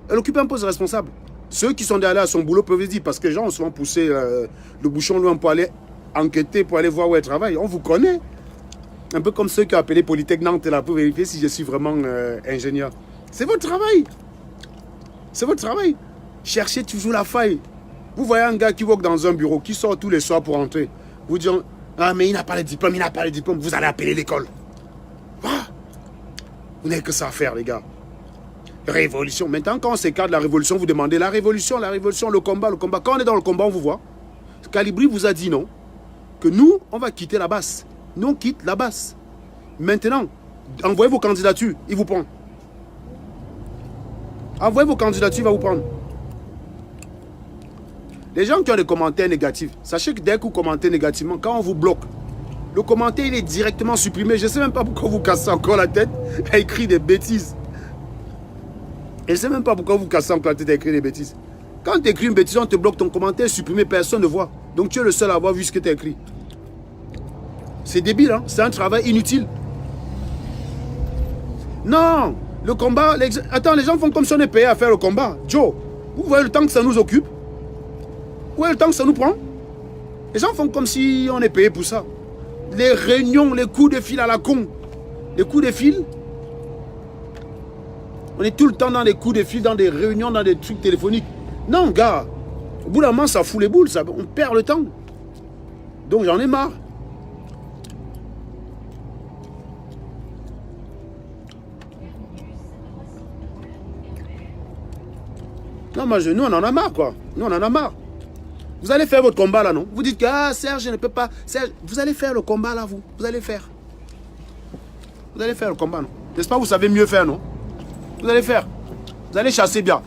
Elle occupe un poste de responsable. Ceux qui sont allés à son boulot peuvent le dire parce que les gens ont souvent poussé le bouchon loin pour aller enquêter, pour aller voir où elle travaille. On vous connaît. Un peu comme ceux qui ont appelé Polytech Nantes là pour vérifier si je suis vraiment ingénieur. C'est votre travail. C'est votre travail. Cherchez toujours la faille. Vous voyez un gars qui work dans un bureau, qui sort tous les soirs pour entrer. Vous dites, ah mais il n'a pas le diplôme, il n'a pas le diplôme. Vous allez appeler l'école. Ah, vous n'avez que ça à faire, les gars. Révolution. Maintenant, quand on s'écarte de la révolution, vous demandez la révolution, le combat, le combat. Quand on est dans le combat, on vous voit. Calibri vous a dit non. Que nous, on va quitter la basse. Nous, on quitte la basse. Maintenant, envoyez vos candidatures, il vous prend. Envoyez vos candidatures, il va vous prendre. Les gens qui ont des commentaires négatifs, sachez que dès que vous commentez négativement, quand on vous bloque, le commentaire il est directement supprimé. Je ne sais même pas pourquoi vous cassez encore la tête à écrire des bêtises. Et je ne sais même pas pourquoi vous cassez encore la tête à écrire des bêtises. Quand tu écris une bêtise, on te bloque, ton commentaire est supprimé, personne ne voit. Donc tu es le seul à avoir vu ce que tu as écrit. C'est débile, hein? C'est un travail inutile. Non, le combat... Attends, les gens font comme si on est payé à faire le combat. Joe, vous voyez le temps que ça nous occupe? Vous voyez le temps que ça nous prend? Les gens font comme si on est payé pour ça. Les réunions, les coups de fil à la con. Les coups de fil. On est tout le temps dans des coups de fil, dans des réunions, dans des trucs téléphoniques. Non, gars. Au bout d'un moment, ça fout les boules. On perd le temps. Donc, j'en ai marre. Non, moi, nous, on en a marre, quoi. Nous, on en a marre. Vous allez faire votre combat, là, non? Vous dites que, ah, Serge, je ne peux pas. Serge, vous allez faire le combat, là, vous. Vous allez faire. Vous allez faire le combat, non? N'est-ce pas, vous savez mieux faire, non? Vous allez faire. Vous allez chasser bien.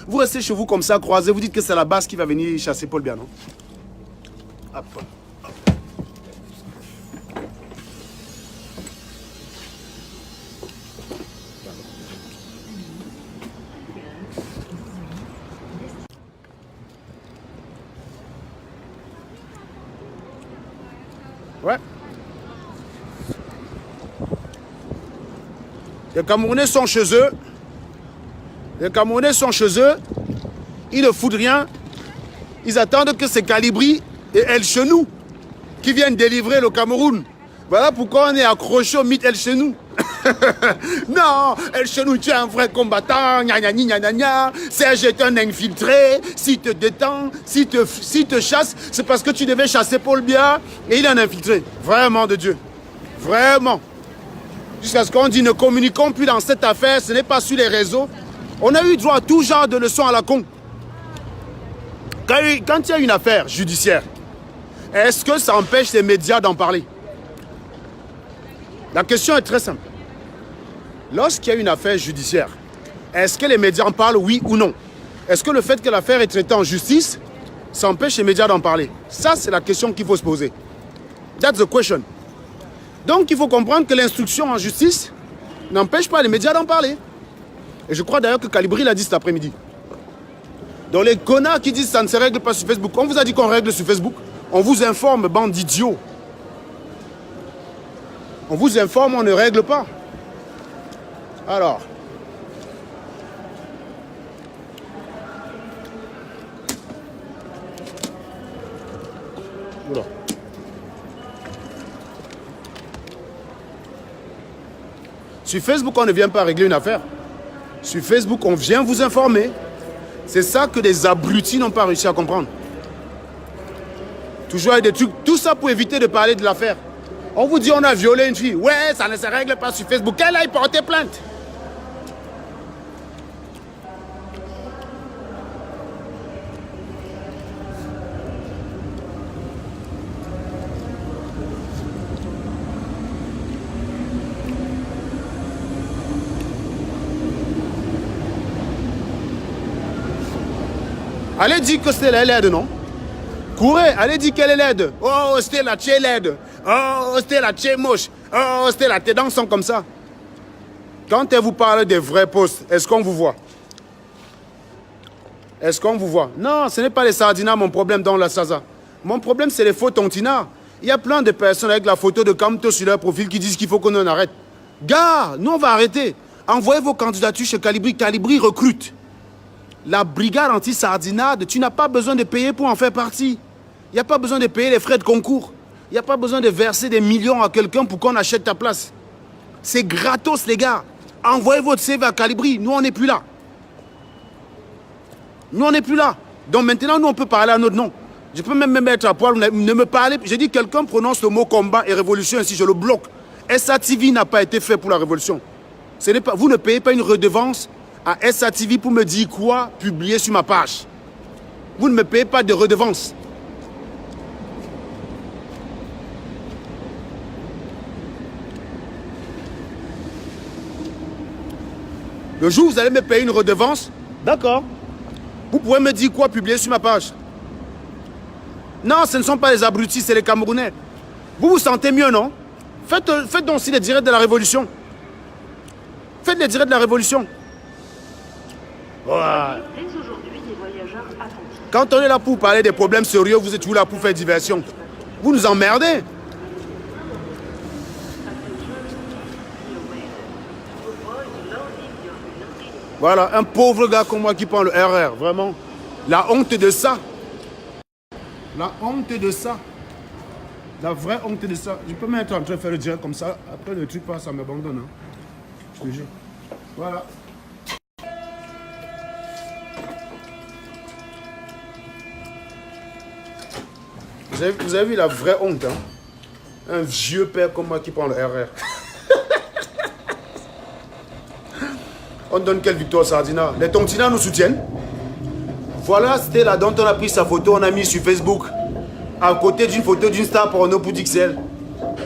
vous restez chez vous comme ça, croisé. Vous dites que c'est la base qui va venir chasser Paul Bien, non? Hop. Ouais. Les Camerounais sont chez eux. Les Camerounais sont chez eux. Ils ne foutent rien. Ils attendent que c'est Calibri et El Chenou qui viennent délivrer le Cameroun Voilà pourquoi on est accroché au mythe El Chenou. Non, El Chenou, tu es un vrai combattant. Gna gna gna gna gna. Serge est un infiltré. S'il te détend, s'il te chasse, c'est parce que tu devais chasser Paul Biya et il est un infiltré. Vraiment de Dieu. Vraiment. Jusqu'à ce qu'on dit ne communiquons plus dans cette affaire, ce n'est pas sur les réseaux. On a eu droit à tout genre de leçons à la con. Quand il y a une affaire judiciaire, est-ce que ça empêche les médias d'en parler? La question est très simple. Lorsqu'il y a une affaire judiciaire, est-ce que les médias en parlent, oui ou non? Est-ce que le fait que l'affaire est traitée en justice, ça empêche les médias d'en parler? Ça, c'est la question qu'il faut se poser. That's the question. Donc, il faut comprendre que l'instruction en justice n'empêche pas les médias d'en parler. Et je crois d'ailleurs que Calibri l'a dit cet après-midi. Donc, les connards qui disent que ça ne se règle pas sur Facebook, on vous a dit qu'on règle sur Facebook, on vous informe, bande d'idiots. On vous informe, on ne règle pas. Alors. Oula. Sur Facebook, on ne vient pas régler une affaire. Sur Facebook, on vient vous informer. C'est ça que les abrutis n'ont pas réussi à comprendre. Toujours avec des trucs, tout ça pour éviter de parler de l'affaire. On vous dit on a violé une fille. Ouais, ça ne se règle pas sur Facebook. Elle aille porter plainte. Allez dire que Stella est laide, non? Courez, allez dire qu'elle est laide. Oh, Stella, tu es laide. Oh, Stella, tu es moche. Oh, Stella, tes dents sont comme ça. Quand elle vous parle des vrais postes, est-ce qu'on vous voit? Est-ce qu'on vous voit? Non, ce n'est pas les sardinats mon problème dans la Saza. Mon problème, c'est les faux tontinards. Il y a plein de personnes avec la photo de Kamto sur leur profil qui disent qu'il faut qu'on en arrête. Gars, nous on va arrêter. Envoyez vos candidatures chez Calibri. Calibri recrute. La brigade anti-sardinade, tu n'as pas besoin de payer pour en faire partie. Il n'y a pas besoin de payer les frais de concours. Il n'y a pas besoin de verser des millions à quelqu'un pour qu'on achète ta place. C'est gratos, les gars. Envoyez votre CV à Calibri. Nous, on n'est plus là. Nous, on n'est plus là. Donc maintenant, nous, on peut parler à notre nom. Je peux même me mettre à poil. Ne me parlez. J'ai dit, quelqu'un prononce le mot combat et révolution ici, je le bloque. SATV n'a pas été fait pour la révolution. Ce n'est pas, vous ne payez pas une redevance à SATV pour me dire quoi publier sur ma page. Vous ne me payez pas de redevance. Le jour où vous allez me payer une redevance, d'accord. Vous pouvez me dire quoi publier sur ma page. Non, ce ne sont pas les abrutis, c'est les Camerounais. Vous vous sentez mieux, non? Faites donc aussi les directs de la Révolution. Faites les directs de la Révolution. Ouais. Dès aujourd'hui, des voyageurs attentifs. Quand on est là pour parler des problèmes sérieux, vous êtes toujours là pour faire diversion. Vous nous emmerdez. Voilà, un pauvre gars comme moi qui prend le RR, vraiment. La honte de ça. La honte de ça. La vraie honte de ça. Je peux même être en train de faire le direct comme ça. Après le truc passe, ça m'abandonne. Hein. Je te jure. Voilà. Vous avez vu la vraie honte, hein? Un vieux père comme moi qui prend le RR. On donne quelle victoire aux Sardinats? Les Tontinats nous soutiennent. Voilà, c'était là dont on a pris sa photo, on a mis sur Facebook. À côté d'une photo d'une star porno pour Dixel.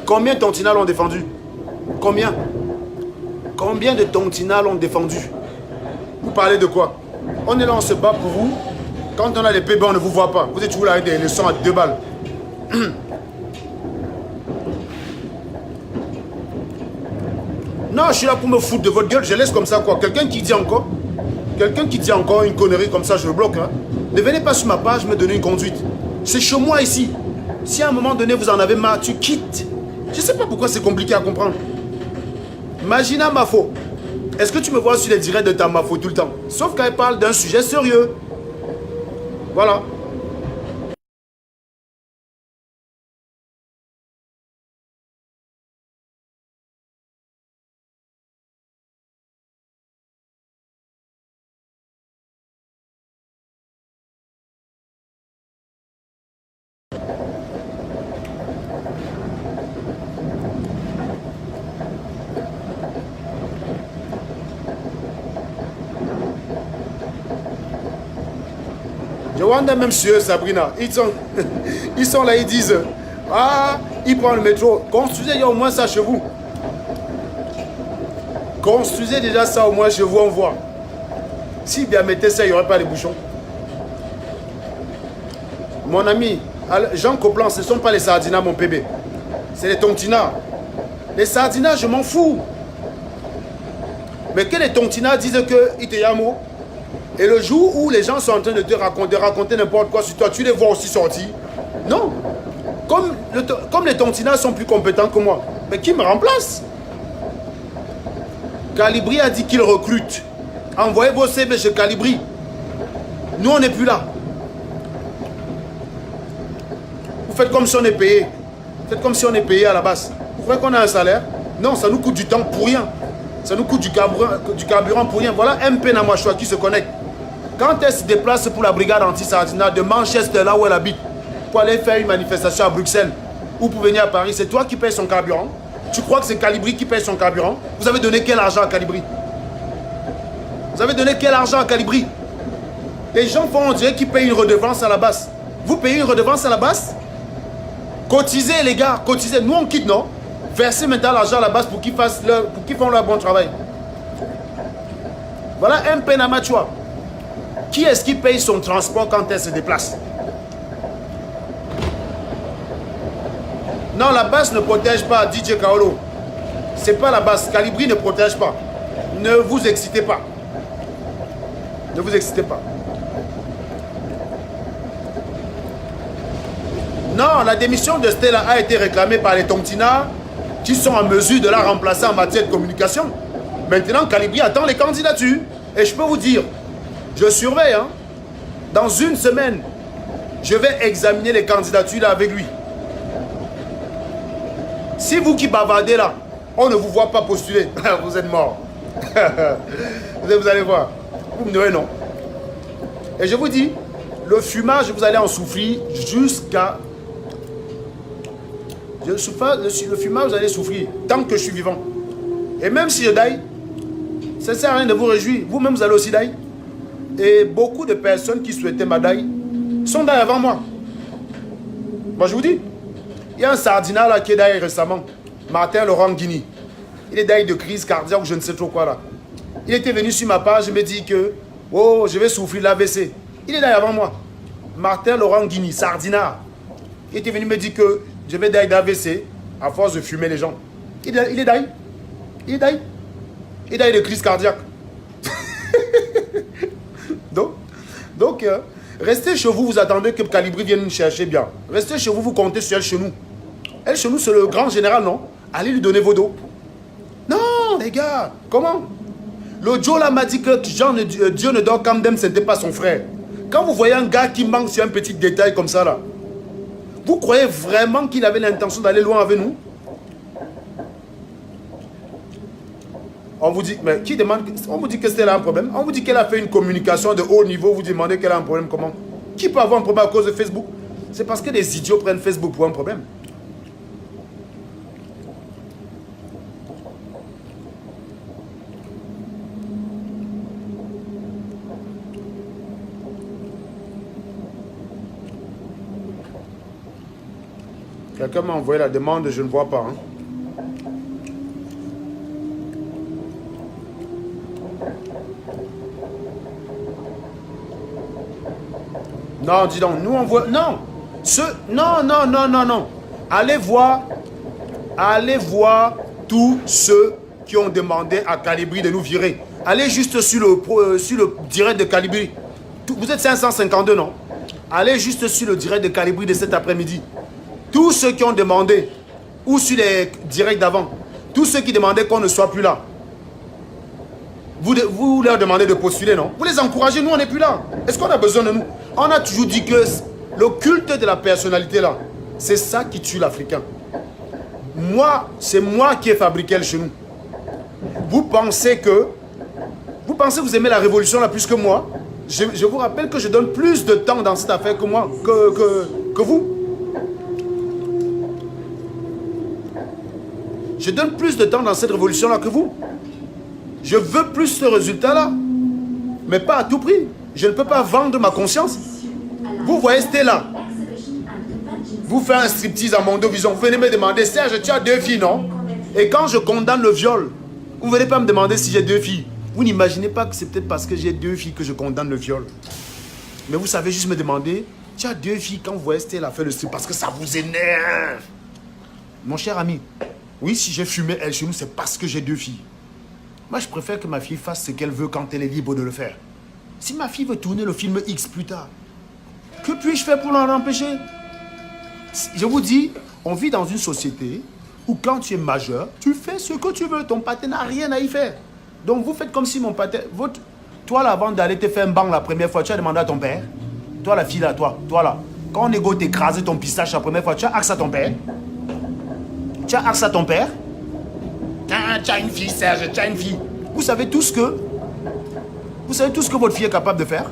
Combien de Tontinats l'ont défendu? Combien? Combien de Tontinats l'ont défendu? Vous parlez de quoi? On est là, on se bat pour vous. Quand on a les PB, on ne vous voit pas. Vous êtes toujours là avec des leçons à 2 balles. Non, je suis là pour me foutre de votre gueule, je laisse comme ça quoi. Quelqu'un qui dit encore une connerie comme ça, je le bloque. Hein. Ne venez pas sur ma page me donner une conduite. C'est chez moi ici. Si à un moment donné vous en avez marre, tu quittes. Je ne sais pas pourquoi c'est compliqué à comprendre. Magina Mafo. Est-ce que tu me vois sur les directs de ta Mafo tout le temps? Sauf quand elle parle d'un sujet sérieux. Voilà. Rwanda, même sur eux, Sabrina, ils sont là, ils disent, ah, ils prennent le métro. Construisez au moins ça chez vous. Construisez déjà ça au moins chez vous, on voit. Si bien mettez ça, il n'y aurait pas de bouchons. Mon ami, Jean Coplan, ce ne sont pas les sardinas, mon bébé. C'est les tontinats. Les sardinas, je m'en fous. Mais que les tontinats disent que Iteyamo, et le jour où les gens sont en train de te raconter n'importe quoi sur toi, tu les vois aussi sortir. Non. Comme les tontinats sont plus compétents que moi, mais qui me remplace? Calibri a dit qu'il recrute. Envoyez vos CV chez Calibri. Nous, on n'est plus là. Vous faites comme si on est payé. Faites comme si on est payé à la base. Vous croyez qu'on a un salaire? Non, ça nous coûte du temps pour rien. Ça nous coûte du carburant pour rien. Voilà MP Namachua qui se connecte. Quand elle se déplace pour la brigade anti-sardina de Manchester, là où elle habite, pour aller faire une manifestation à Bruxelles ou pour venir à Paris, c'est toi qui payes son carburant. Tu crois que c'est Calibri qui paye son carburant? Vous avez donné quel argent à Calibri? Vous avez donné quel argent à Calibri? Les gens font, on dirait qu'ils payent une redevance à la base. Vous payez une redevance à la base? Cotisez les gars, cotisez. Nous on quitte, non? Versez maintenant l'argent à la base pour qu'ils font leur bon travail. Voilà un Penamachua. Qui est-ce qui paye son transport quand elle se déplace? Non, la base ne protège pas DJ Kaolo. C'est pas la base. Calibri ne protège pas. Ne vous excitez pas. Ne vous excitez pas. Non, la démission de Stella a été réclamée par les Tontinats qui sont en mesure de la remplacer en matière de communication. Maintenant, Calibri attend les candidatures. Et je peux vous dire, je surveille, hein. Dans une semaine, je vais examiner les candidatures là avec lui. Si vous qui bavardez là, on ne vous voit pas postuler, vous êtes mort. Vous allez voir. Vous me direz non. Et je vous dis, le fumage, vous allez en souffrir jusqu'à... Le fumage, vous allez souffrir tant que je suis vivant. Et même si je daille, ça ne sert à rien de vous réjouir. Vous-même, vous allez aussi daille. Et beaucoup de personnes qui souhaitaient ma daille sont daille avant moi. Moi, je vous dis, il y a un sardinat là qui est daille récemment. Martin Laurent Guigny. Il est daille de crise cardiaque ou je ne sais trop quoi là. Il était venu sur ma page, il me dit que oh, je vais souffrir l'AVC. Il est daille avant moi. Martin Laurent Guigny, sardinat. Il était venu me dire que je vais daille d'AVC à force de fumer les gens. Il est daille. Il est daille. Il est daille de crise cardiaque. Donc restez chez vous, vous attendez que Calibri vienne nous chercher bien. Restez chez vous, vous comptez sur elle chez nous. Elle chez nous, c'est le grand général, non? Allez lui donner vos dos. Non, les gars, comment? Le Joe là m'a dit que Dieu ne dort qu'Amdem, ce n'était pas son frère. Quand vous voyez un gars qui manque sur un petit détail comme ça là, vous croyez vraiment qu'il avait l'intention d'aller loin avec nous? On vous dit, mais qui demande? On vous dit que c'était là un problème. On vous dit qu'elle a fait une communication de haut niveau. Vous demandez qu'elle a un problème comment? Qui peut avoir un problème à cause de Facebook? C'est parce que des idiots prennent Facebook pour un problème. Quelqu'un m'a envoyé la demande, je ne vois pas. Hein. Non, dis donc, nous on voit... Non, non. Allez voir tous ceux qui ont demandé à Calibri de nous virer. Allez juste sur le direct de Calibri. Vous êtes 552, non? Allez juste sur le direct de Calibri de cet après-midi. Tous ceux qui ont demandé, ou sur les directs d'avant, tous ceux qui demandaient qu'on ne soit plus là, vous leur demandez de postuler, non? Vous les encouragez, nous on n'est plus là. Est-ce qu'on a besoin de nous? On a toujours dit que le culte de la personnalité là, c'est ça qui tue l'Africain. Moi, c'est moi qui ai fabriqué le chez nous. Vous pensez que vous aimez la révolution là plus que moi? Je vous rappelle que je donne plus de temps dans cette affaire que moi, que vous. Je donne plus de temps dans cette révolution-là que vous. Je veux plus ce résultat-là. Mais pas à tout prix. Je ne peux pas vendre ma conscience. Vous voyez Stella. Vous faites un striptease à Mondovision. Vous venez me demander, Serge, tu as 2 filles, non? Et quand je condamne le viol, vous ne venez pas me demander si j'ai 2 filles. Vous n'imaginez pas que c'est peut-être parce que j'ai 2 filles que je condamne le viol. Mais vous savez juste me demander, tu as 2 filles quand vous voyez Stella faire le strip parce que ça vous énerve. Mon cher ami, oui, si j'ai fumé elle chez nous, c'est parce que j'ai 2 filles. Moi, je préfère que ma fille fasse ce qu'elle veut quand elle est libre de le faire. Si ma fille veut tourner le film X plus tard, que puis-je faire pour l'en empêcher? Je vous dis, on vit dans une société où quand tu es majeur, tu fais ce que tu veux. Ton pâté n'a rien à y faire. Donc vous faites comme si mon pâté... Toi là, avant d'aller te faire un bang la première fois, tu as demandé à ton père. Toi la fille là, toi là. Quand on égo t'écraser ton pistache la première fois, tu as accès à ton père. Tu as accès à ton père. Tu as une fille, Serge, tu as une fille. Vous savez tout ce que votre fille est capable de faire?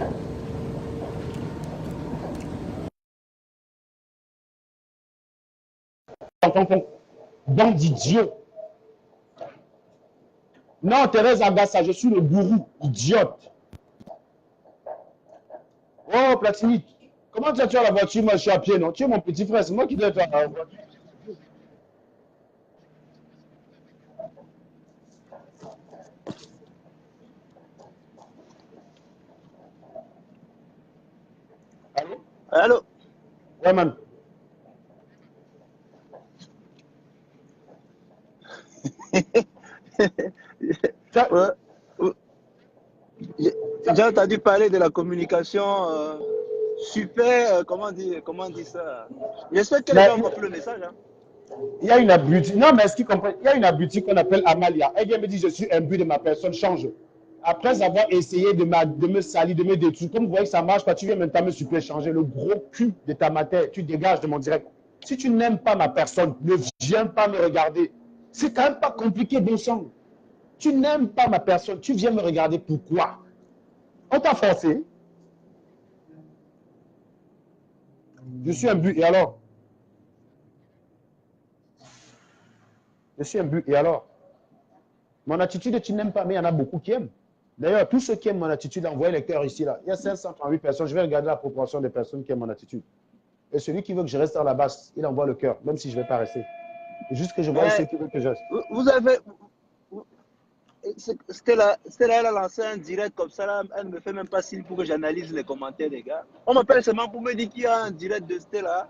Bande d'idiots. Non, Thérèse Agassa, je suis le gourou, idiote. Oh, Platini, comment tu as la voiture? Moi, je suis à pied, non? Tu es mon petit frère, c'est moi qui dois faire la voiture. Allô? Allô? Ouais, man. Ouais. J'ai entendu parler de la communication super, comment on dit ça? J'espère que les Mais gens ont compris le message. Hein. il y a une abrutie. Non, mais est-ce qu'ils comprennent? Il y a une abrutie qu'on appelle Amalia. Elle vient me dire, je suis imbu de ma personne, change. Après avoir essayé de me salir, de me détruire, comme vous voyez que ça ne marche pas, tu viens maintenant me super changer le gros cul de ta matière. Tu dégages de mon direct. Si tu n'aimes pas ma personne, ne viens pas me regarder. C'est quand même pas compliqué, bon sang. Tu n'aimes pas ma personne, tu viens me regarder. Pourquoi? On t'a forcé. Je suis imbu. Et alors? Je suis imbu. Et alors? Mon attitude, tu n'aimes pas, mais il y en a beaucoup qui aiment. D'ailleurs, tous ceux qui aiment mon attitude, envoyez les cœurs ici. Là. Il y a 538 personnes. Je vais regarder la proportion des personnes qui aiment mon attitude. Et celui qui veut que je reste à la base, il envoie le cœur, même si je ne vais pas rester. C'est juste que je vois ceux qui veulent que je reste. Vous avez. Stella, elle a lancé un direct comme ça. Là, elle ne me fait même pas signe pour que j'analyse les commentaires des gars. On m'appelle seulement pour me dire qu'il y a un direct de Stella.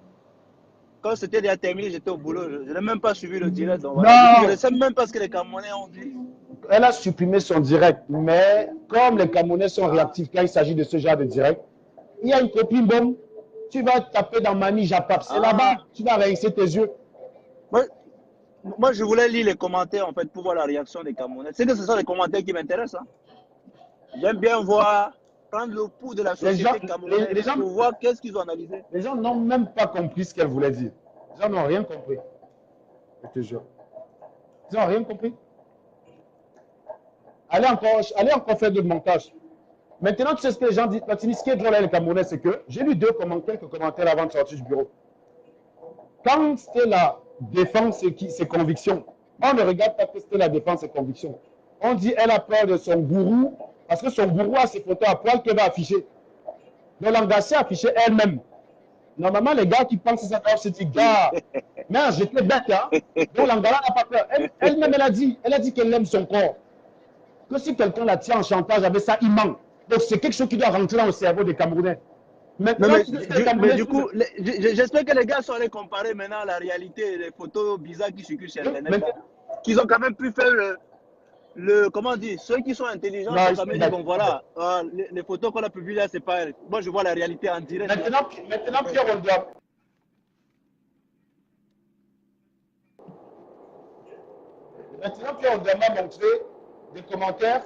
Quand c'était déjà terminé, j'étais au boulot. Je n'ai même pas suivi le direct. Donc voilà. Du coup, je ne sais même pas ce que les Camerounais ont dit. Elle a supprimé son direct, mais comme les Camerounais sont réactifs quand il s'agit de ce genre de direct, il y a une copine, bon, tu vas taper dans Mani Japap, c'est là-bas, tu vas réussir tes yeux. Moi, je voulais lire les commentaires en fait pour voir la réaction des Camerounais. C'est que ce sont les commentaires qui m'intéressent. Hein. J'aime bien voir, prendre le pouls de la société camerounaise pour voir qu'est-ce qu'ils ont analysé. Les gens n'ont même pas compris ce qu'elle voulait dire. Les gens n'ont rien compris. Je te jure. Ils n'ont rien compris. Allez encore faire de montage. Maintenant, tu sais ce que les gens disent. Platini, ce qui est drôle avec les Camerounais, c'est que j'ai lu quelques commentaires avant de sortir du bureau. Quand c'était la défense ses convictions, on ne regarde pas que c'était la défense ses convictions. On dit elle a peur de son gourou parce que son gourou a ses photos à poil qu'elle va afficher. Donc l'engagée a affiché elle-même. Normalement, les gars qui pensent que ça doivent se dire, gars, mais j'étais bête, hein. Donc l'engagée n'a pas peur. Elle-même, elle a dit qu'elle aime son corps. Que si quelqu'un la tient en chantage avec ça, il ment. Donc c'est quelque chose qui doit rentrer dans le cerveau des Camerounais. Mais du coup, j'espère que les gars sont allés comparer maintenant la réalité des photos bizarres qui circulent sur Internet. Qu'ils ont quand même pu faire comment dire, ceux qui sont intelligents, ils ont quand même dit, bon voilà, les photos qu'on a publiées là, c'est pas elle. Moi, je vois la réalité en direct. Maintenant, Pierre, on doit montrer des commentaires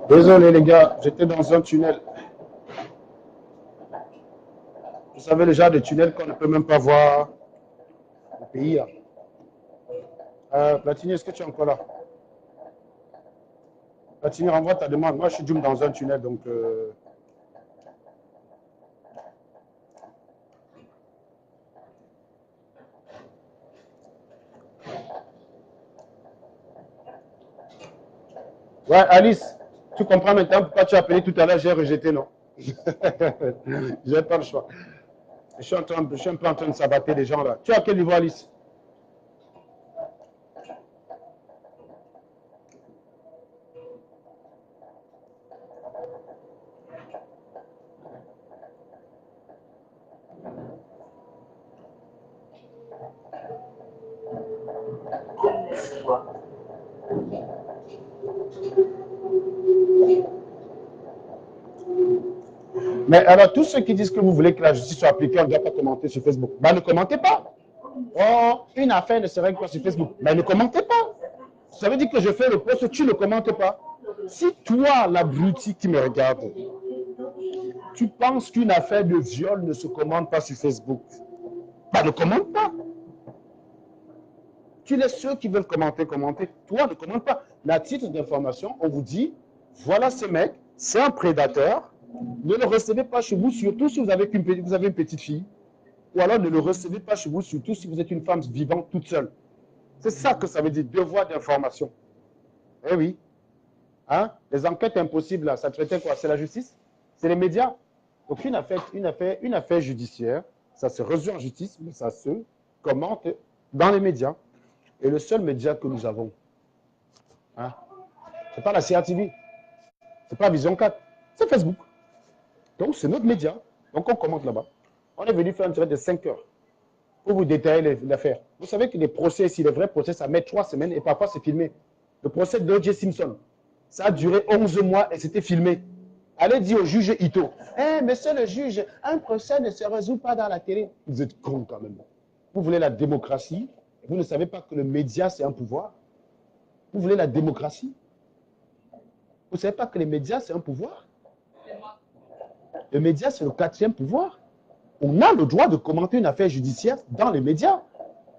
Désolé les gars, j'étais dans un tunnel. Vous savez le genre de tunnel qu'on ne peut même pas voir au pays là. Platini, est-ce que tu es encore là? Platini, renvoie ta demande. Moi, je suis Doom dans un tunnel, donc... Ouais, Alice, tu comprends maintenant pourquoi tu as appelé tout à l'heure, j'ai rejeté, non? J'ai pas le choix. Je suis un peu en train de sabater les gens là. Tu es à quel niveau, Alice? Mais alors, tous ceux qui disent que vous voulez que la justice soit appliquée, on ne doit pas commenter sur Facebook. Ben, ne commentez pas. Oh, une affaire ne se règle pas sur Facebook. Ben, ne commentez pas. Ça veut dire que je fais le post, tu ne commentes pas. Si toi, l'abruti qui me regarde, tu penses qu'une affaire de viol ne se commente pas sur Facebook, ben, ne commente pas. Tu laisses ceux qui veulent commenter, commenter. Toi, ne commente pas. À titre d'information, on vous dit, voilà ce mec, c'est un prédateur. Ne le recevez pas chez vous, surtout si vous avez une petite fille. Ou alors ne le recevez pas chez vous, surtout si vous êtes une femme vivante toute seule. C'est ça que ça veut dire, devoir d'information. Eh oui. Hein? Les enquêtes impossibles, là, ça traitait quoi? C'est la justice? C'est les médias? Donc une affaire judiciaire, ça se résout en justice, mais ça se commente dans les médias. Et le seul média que nous avons, hein, ce n'est pas la CRTV, ce n'est pas Vision 4, c'est Facebook. Donc c'est notre média. Donc on commente là-bas. On est venu faire un direct de 5 heures pour vous détailler l'affaire. Vous savez que les procès, si les vrais procès, ça met 3 semaines et parfois c'est filmé. Le procès d'O.J. Simpson, ça a duré 11 mois et c'était filmé. Allez dire au juge Ito, monsieur le juge, un procès ne se résout pas dans la télé. Vous êtes con quand même. Vous voulez la démocratie, vous ne savez pas que le média, c'est un pouvoir. Vous voulez la démocratie. Vous ne savez pas que les médias, c'est un pouvoir. Le média, c'est le 4e pouvoir. On a le droit de commenter une affaire judiciaire dans les médias.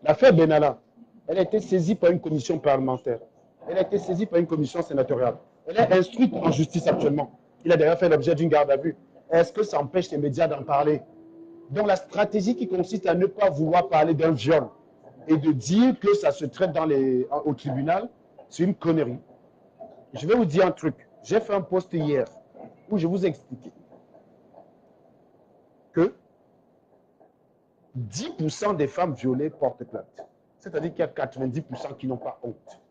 L'affaire Benalla, elle a été saisie par une commission parlementaire. Elle a été saisie par une commission sénatoriale. Elle est instruite en justice actuellement. Il a d'ailleurs fait l'objet d'une garde à vue. Est-ce que ça empêche les médias d'en parler? Donc la stratégie qui consiste à ne pas vouloir parler d'un viol et de dire que ça se traite au tribunal, c'est une connerie. Je vais vous dire un truc. J'ai fait un post hier où je vous ai expliqué que 10% des femmes violées portent plainte. C'est-à-dire qu'il y a 90% qui n'ont pas honte.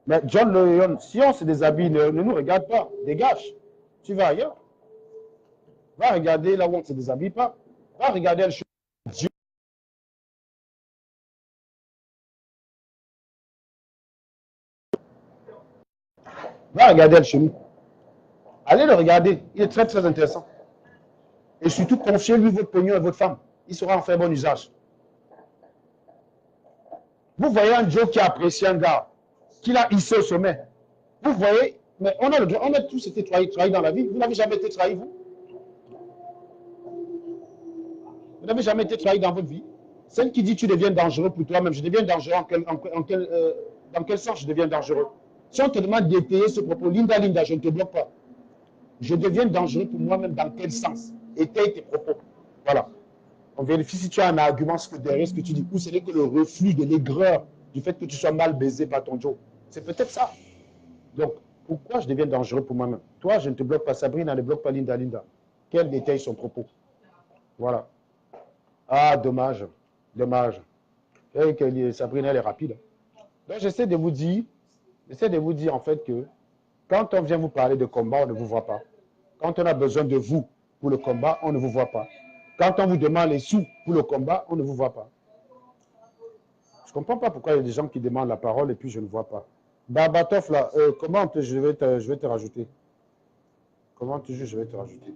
Mais John Leon, si on se déshabille, ne nous regarde pas. Dégage. Tu vas ailleurs. Va regarder là où on ne se déshabille pas. Va regarder le Dieu. Va regarder le chemin. Allez le regarder. Il est très, très intéressant. Et surtout, confiez-lui votre pognon et votre femme. Il saura en faire bon usage. Vous voyez un Joe qui apprécie un gars, qui l'a hissé au sommet. Vous voyez, mais on a le droit, on a tous été trahis dans la vie. Vous n'avez jamais été trahi, vous? Vous n'avez jamais été trahi dans votre vie? Celle qui dit tu deviens dangereux pour toi-même, je deviens dangereux dans quel sens je deviens dangereux? Si on te demande d'étayer ce propos, Linda, je ne te bloque pas. Je deviens dangereux pour moi-même dans quel sens? Étaye tes propos. Voilà. On vérifie si tu as un argument derrière ce que tu dis. Ou ce n'est que le reflux de l'aigreur du fait que tu sois mal baisé par ton Joe. C'est peut-être ça. Donc, pourquoi je deviens dangereux pour moi-même? Toi, je ne te bloque pas. Sabrina ne bloque pas Linda. Quel détaille son propos? Voilà. Ah, dommage. Dommage. Sabrina, elle est rapide. Donc, j'essaie de vous dire en fait que quand on vient vous parler de combat, on ne vous voit pas. Quand on a besoin de vous pour le combat, on ne vous voit pas. Quand on vous demande les sous pour le combat, on ne vous voit pas. Je ne comprends pas pourquoi il y a des gens qui demandent la parole et puis je ne vois pas. Batoff, là, je vais te rajouter. Comment tu juges, je vais te rajouter.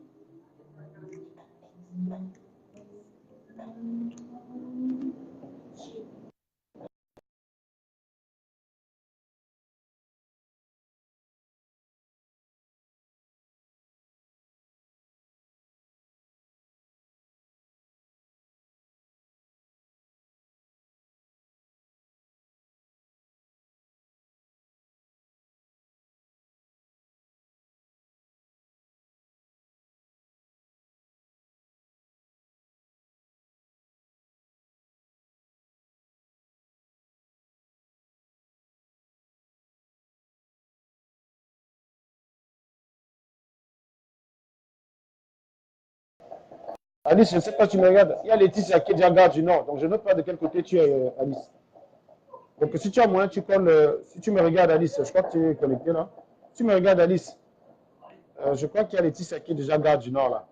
Alice, je ne sais pas si tu me regardes. Il y a Laetitia qui est déjà garde du Nord. Donc, je ne sais pas de quel côté tu es, Alice. Donc, si tu as moyen, tu colles. Si tu me regardes, Alice, je crois que tu es connecté là. Si tu me regardes, Alice, je crois qu'il y a Laetitia qui est déjà garde du Nord là.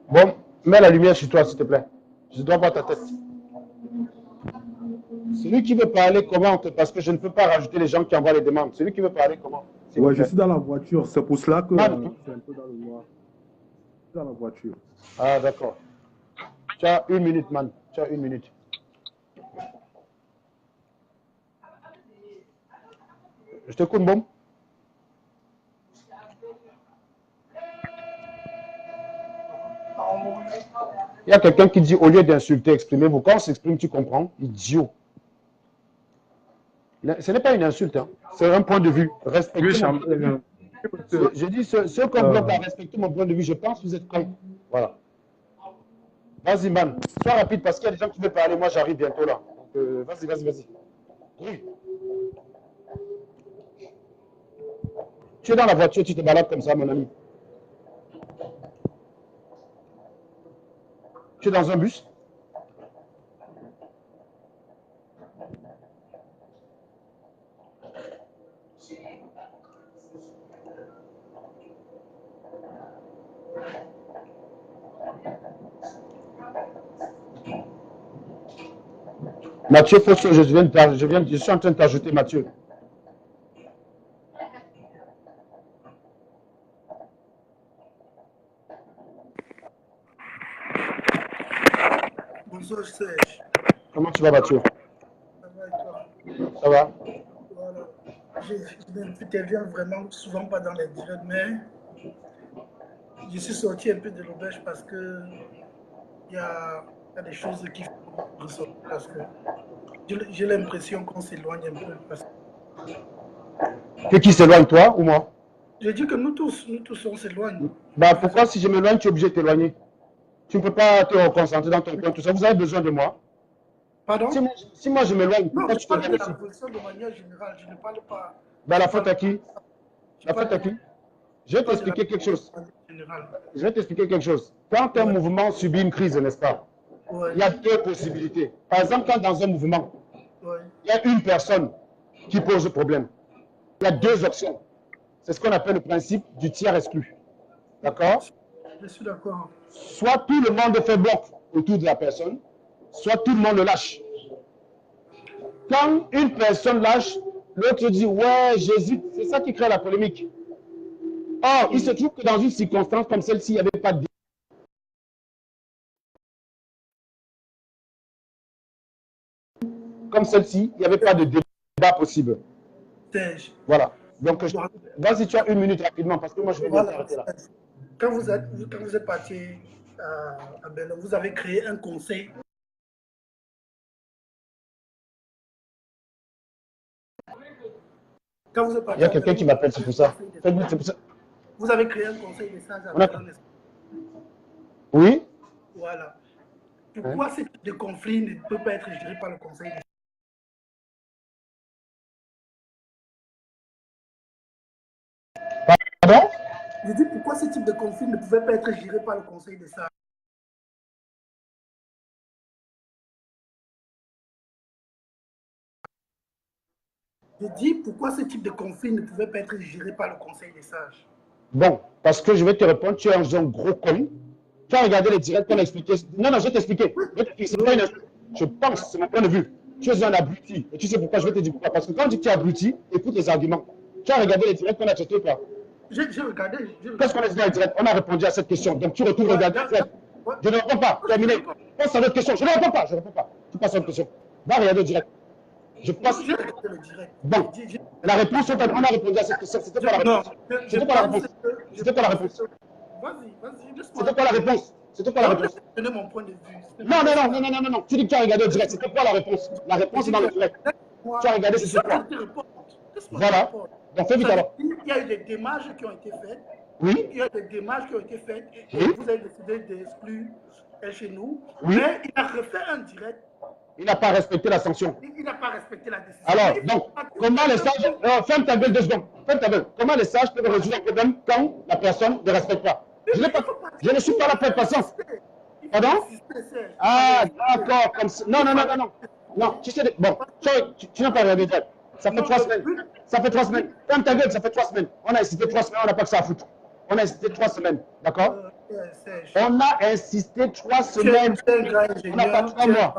Bon, mets la lumière sur toi, s'il te plaît. Je dois voir ta tête. Celui qui veut parler, commente, parce que je ne peux pas rajouter les gens qui envoient les demandes. Celui qui veut parler, comment? Ouais, je suis dans la voiture, c'est pour cela que Ah, c'est un peu dans le noir. Je suis dans la voiture. Ah, d'accord. Tu as 1 minute, man. Tu as 1 minute. Je t'écoute, bon? Il y a quelqu'un qui dit, au lieu d'insulter, exprimez-vous. Quand on s'exprime, tu comprends? Idiot. Ce n'est pas une insulte, hein. C'est un point de vue. Respectez mon point de vue. Je dis, ceux qui ont respecté mon point de vue, je pense que vous êtes prêts. Voilà. Vas-y, man. Sois rapide parce qu'il y a des gens qui veulent parler. Moi, j'arrive bientôt là. Vas-y, vas-y, vas-y. Oui. Tu es dans la voiture, tu te balades comme ça, mon ami. Tu es dans un bus? Mathieu, je suis en train de t'ajouter, Mathieu. Bonsoir Serge. Comment tu vas, Mathieu? Ça va et toi? Ça va? Voilà. Je n'interviens vraiment souvent pas dans les directs, mais je suis sorti un peu de l'auberge parce que il y a des choses qui font ressortir parce que j'ai l'impression qu'on s'éloigne un peu. Que qui s'éloigne, toi ou moi? Je dis que nous tous on s'éloigne. Bah, pourquoi si je m'éloigne, tu es obligé de t'éloigner? Tu ne peux pas te reconcentrer dans ton coin, tout ça. Vous avez besoin de moi? Pardon? Si moi je m'éloigne, Non, pourquoi je tu parle de t'éloignes la aussi? révolution de manière générale. Je ne parle pas. Bah, la faute à qui? La faute à qui? Je vais parle de la t'expliquer quelque chose. révolution de manière générale. Je vais t'expliquer quelque chose. Quand un mouvement subit une crise, n'est-ce pas? Ouais. Il y a deux possibilités. Par exemple, quand dans un mouvement, Ouais. il y a une personne qui pose le problème, il y a deux options. C'est ce qu'on appelle le principe du tiers exclu. D'accord? Je suis d'accord. Soit tout le monde fait bloc autour de la personne, soit tout le monde le lâche. Quand une personne lâche, l'autre dit ouais, j'hésite. C'est ça qui crée la polémique. Or, il se trouve que dans une circonstance comme celle-ci, il n'y avait pas de comme celle-ci, il n'y avait pas de débat possible. Serge. Voilà. Donc, vas-y, tu as 1 minute rapidement parce que moi, je vais Voilà. m'arrêter là. Quand vous êtes parti à Berlin, vous avez créé un conseil. Quand vous êtes parti Il y a quelqu'un qui m'appelle, c'est pour ça. Vous avez créé un conseil des sages à On a- Berlin. Oui? Voilà. Pourquoi ce type de conflit ne peut pas être géré par le conseil des sages? Pardon? Je dis pourquoi ce type de conflit ne pouvait pas être géré par le conseil des sages? Je dis pourquoi ce type de conflit ne pouvait pas être géré par le conseil des sages? Bon, parce que je vais te répondre, tu es un gros con. Tu as regardé les directs qu'on a expliqué. Non, non, je vais t'expliquer. C'est pas une insulte. Je pense, c'est mon point de vue. Tu es un abruti. Et tu sais pourquoi? Je vais te dire pourquoi. Parce que quand on dit que tu es abruti, écoute les arguments. Tu as regardé les directs qu'on a traités ou pas? J'ai regardé. Qu'est-ce qu'on a dit dans les directs? On a répondu à cette question. Donc tu retournes regarder les directs. Je ne réponds pas. Terminé. Passe à l'autre question. Je ne réponds pas. Je ne réponds pas. Tu passes à l'autre question. Va regarder le direct. Je passe. J'ai regardé le direct. Bon. La réponse, on a répondu à cette question. C'était pas la réponse. C'était pas la réponse. C'était pas la réponse. Vas-y, laisse-moi. C'était quoi la réponse? C'était quoi la réponse? Je donner mon point de vue. Non. Tu dis que tu as regardé le direct. C'était quoi la réponse? La réponse est dans le direct. moi, Tu as regardé c'est sur ça quoi? que je te réponds. Qu'est-ce qu'on Voilà. répond? Donc fais vite alors. Il y a eu des démarches qui ont été faites. Oui. Il y a des démarches qui ont été faites et Oui. vous avez décidé d'exclure elle chez nous. Oui. Mais il a refait un direct. Il n'a pas respecté la sanction. Il n'a pas respecté la décision. Alors, Mais il faut donc, pas que- comment les sages... ferme ta gueule 2 secondes. Ferme ta gueule. Comment les sages peuvent résoudre un problème quand la personne ne respecte pas? Je ne suis pas là pour être patience. Il faut Pardon? insister, Serge. Ah, d'accord, comme ça. Non, non, non, non, non. Non, tu sais, bon, tu n'as pas regardé. Ça fait 3 semaines. Ça fait 3 semaines. Ferme ta gueule, ça fait 3 semaines. On a insisté 3 semaines, on n'a pas que ça à foutre. On a insisté 3 semaines, d'accord? Serge, On a insisté 3 tu es semaines. un grand On n'a pas ingénieur. 3 mois.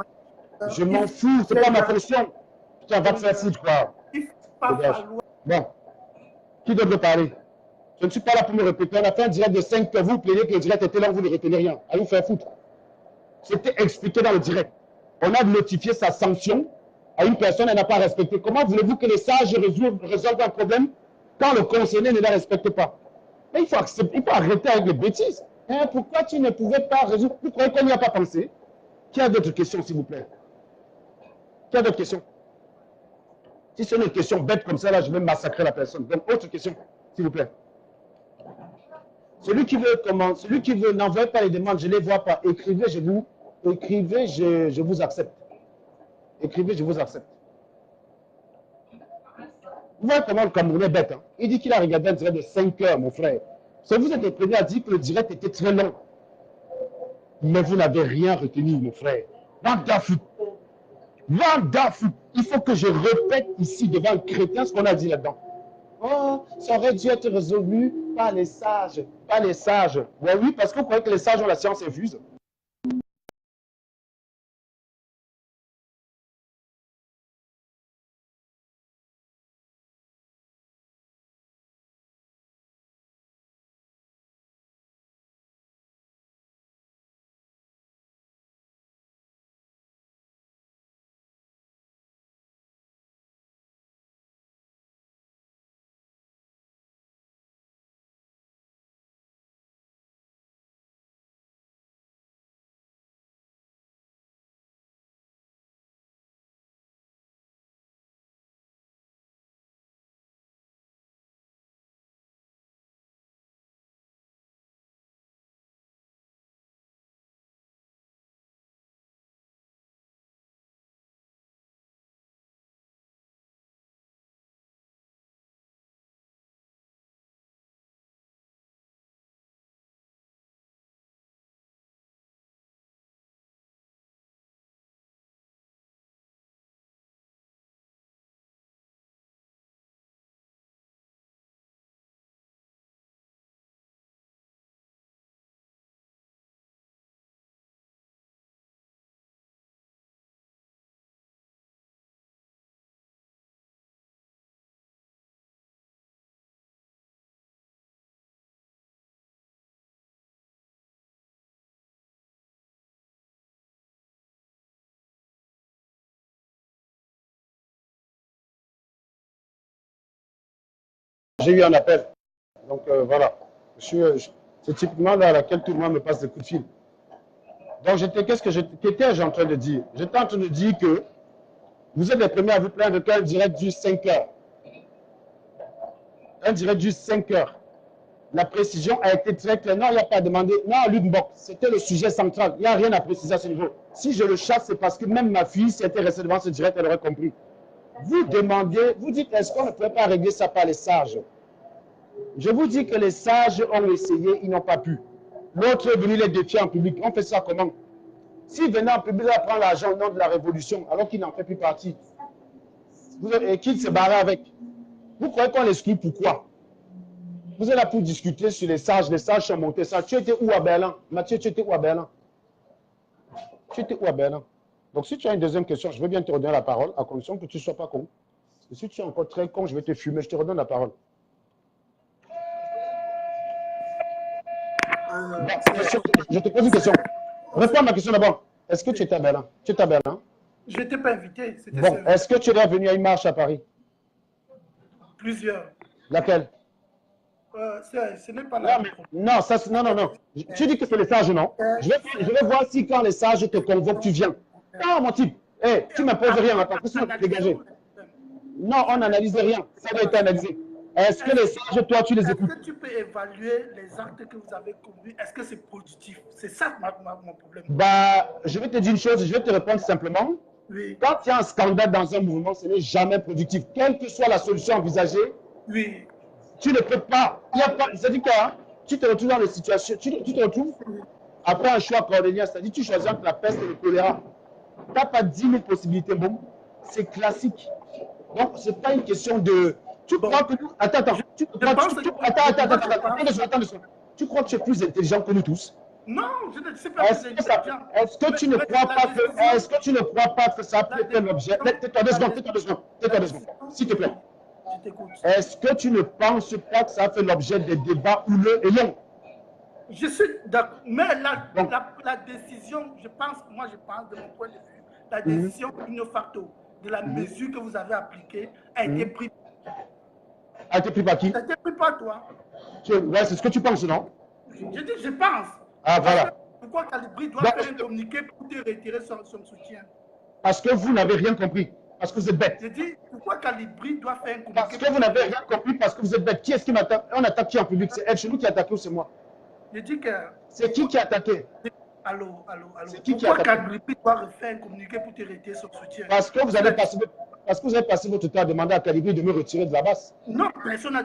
Je m'en fous, c'est pas ma fonction. Putain, va te faire foutre, quoi. Il ne faut pas Dégage. falloir. Bon, qui devrait parler? Je ne suis pas là pour me répéter. On a fait un direct de 5 heures. Vous plaignez que le direct était long, vous ne retenez rien. Allez vous faire foutre. C'était expliqué dans le direct. On a notifié sa sanction à une personne, elle n'a pas respecté. Comment voulez-vous que les sages résolvent un problème quand le concerné ne la respecte pas? Mais il faut accepter, il faut arrêter avec les bêtises. Hein, pourquoi tu ne pouvais pas résoudre? Vous croyez qu'on n'y a pas pensé? Qui a d'autres questions, s'il vous plaît? Qui a d'autres questions? Si c'est une question bête comme ça, là, je vais massacrer la personne. Donc, autre question, s'il vous plaît. Celui qui veut, celui qui veut, n'envoie pas les demandes, je ne les vois pas. Écrivez, je vous accepte. Écrivez, je vous accepte. Vous voyez comment le Camerounais est bête. Hein? Il dit qu'il a regardé un direct de 5 heures, mon frère. Si vous êtes le premier à dire que le direct était très long. Mais vous n'avez rien retenu, mon frère. Wonderful. Wonderful. Il faut que je répète ici devant le crétin ce qu'on a dit là-dedans. Oh, ça aurait dû être résolu par les sages. Par les sages. Ouais, oui, parce que vous croyez que les sages ont la science infuse. J'ai eu un appel. Donc voilà. C'est typiquement là à laquelle tout le monde me passe des coups de fil. Donc qu'étais-je en train de dire? J'étais en train de dire que vous êtes les premiers à vous plaindre qu'un direct dure 5 heures. Un direct dure 5 heures. La précision a été très claire. Non, il n'y a pas demandé. Non, Luc c'était le sujet central. Il n'y a rien à préciser à ce niveau. Si je le chasse, c'est parce que même ma fille, si elle était restée devant ce direct, elle aurait compris. Vous demandez, vous dites, est-ce qu'on ne peut pas régler ça par les sages? Je vous dis que les sages ont essayé, ils n'ont pas pu. L'autre est venu les défier en public. On fait ça comment? S'il venait en public, il prend l'argent au nom de la révolution, alors qu'il n'en fait plus partie. Et qu'il se barrait avec. Vous croyez qu'on l'exclut pourquoi? Vous êtes là pour discuter sur les sages sont montés ça. Tu étais où à Berlin? Mathieu, tu étais où à Berlin? Tu étais où à Berlin? Donc si tu as une deuxième question, je veux bien te redonner la parole, à condition que tu ne sois pas con. Et si tu es encore très con, je vais te fumer, je te redonne la parole. Je te pose une question. Réponds à ma question d'abord. Est-ce que tu étais à Berlin? Tu étais à Berlin? Je n'étais pas invité. Bon, est-ce que tu es venu à une marche à Paris? Plusieurs. Laquelle? Ce n'est pas là. Non, non. Tu dis que c'est les sages, non? Je vais voir si quand les sages te convoquent, tu viens. Non, mon type. Hey, tu ne m'imposes rien, parce que sinon tu es dégagé. Non, on n'analyse rien. Ça doit être analysé. Est-ce que les sages, toi, tu les Est-ce écoutes? que tu peux évaluer les actes que vous avez commis? Est-ce que c'est positif? C'est ça mon problème. Bah, je vais te dire une chose, je vais te répondre simplement. Oui, Quand il y a un scandale dans un mouvement, ce n'est jamais productif. Quelle que soit la solution envisagée, oui, tu ne peux pas. Il y a pas. C'est-à-dire que hein, tu te retrouves dans les situations, tu te retrouves après un choix cornélien, c'est-à-dire tu choisis entre la peste et le choléra. Tu n'as pas 10 000 possibilités, bon. C'est classique. Donc, ce n'est pas une question de. Tu crois que nous. Attends. Attends. Tu crois que tu es plus intelligent que nous tous? non, je ne sais pas plus intelligent. Est-ce que tu ne crois pas que. Est-ce que tu ne crois pas que ça peut être l'objet. Tais-toi 2 secondes. S'il te plaît. Je t'écoute. Est-ce que tu ne penses pas que ça a fait l'objet des débats houleux et longs? Je suis d'accord. Mais la décision, je pense de mon point de vue, la décision in facto de la mesure que vous avez appliquée a été prise. A été pris par qui? Ça a été pris par toi. Ouais, c'est ce que tu penses, non? Je dis, je pense. Ah, voilà. Pourquoi Calibri doit faire un communiqué pour te retirer son soutien? Parce que vous n'avez rien compris. Parce que vous êtes bête. Je dis, pourquoi Calibri doit faire un communiqué? Parce que vous n'avez rien compris, parce que vous êtes bête. Qui est-ce qui m'attaque? On attaque qui en public? C'est elle chez nous qui a attaqué ou c'est moi? Je dis que. C'est qui a attaqué? Allô. C'est qui Pourquoi a attaqué? Calibri doit refaire un communiqué pour te retirer son soutien? Parce que vous avez passé votre temps à demander à Calibri de me retirer de la base. Non, personne n'a.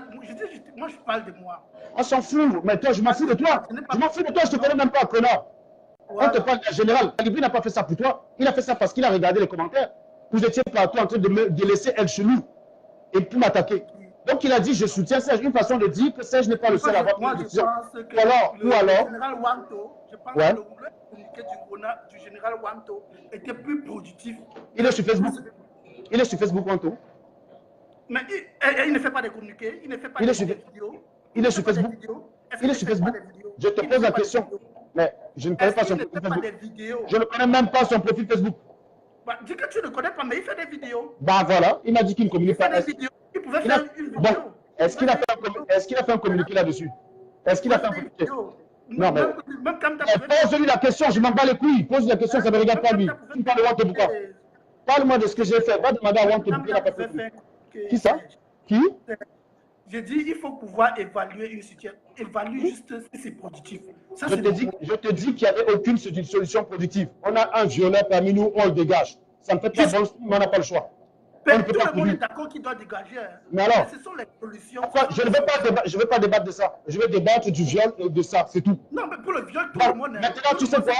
Moi, je parle de moi. On s'en fout. Mais toi, je m'en fous de toi. Je m'en fous de toi, je te connais même pas, connard. Voilà. On te parle en général. Calibri n'a pas fait ça pour toi. Il a fait ça parce qu'il a regardé les commentaires. Vous étiez partout en train de laisser El Chelou et pour m'attaquer. Donc il a dit je soutiens Serge. Une façon de dire que Serge n'est pas le seul à avoir pris une décision. Ou alors, ou alors. Le général Wanto, je pense Ouais. que le communiqué du général Wanto était plus productif. Il est sur Facebook. Il est sur Facebook, Wanto. Mais il ne fait pas de communiqués, il ne fait pas Il de est sur- vidéos. Il est sur Facebook. Il est sur Facebook. Je te pose la question. Mais je ne connais pas son profil Facebook. Je ne connais même pas son profil Facebook. Bah, dis que tu ne connais pas, mais il fait des vidéos. Bah voilà, il m'a dit qu'il ne Il communique fait pas. des vidéos. Il pouvait Il a- faire une vidéo. Bon, est-ce qu'il a fait un communiqué là-dessus? Est-ce qu'il a fait un communiqué? Non, mais. Même quand tu Pose-lui la question, je m'en bats les couilles. Pose la question, ça ne me regarde pas lui. Tu me parles de Wanto Bouka. Parle-moi de ce que j'ai fait. Va demander à Wanto Bouka, il n'a pas fait. Qui ça? Qui? J'ai dit, il faut pouvoir évaluer une situation. Évalue juste si c'est productif. Ça, Je te dis qu'il n'y avait aucune solution productive. On a un violeur parmi nous, on le dégage. Ça ne fait pas bon, mais on n'a pas le choix. On ne peut tout pas le monde courir. est d'accord qu'il doit dégager. Hein. Mais alors? Ce sont les solutions. Pourquoi? Je ne veux pas débattre de ça. Je veux débattre du viol et de ça, c'est tout. Non, mais pour le viol, tout Bon, le monde est. maintenant, tu sais quoi?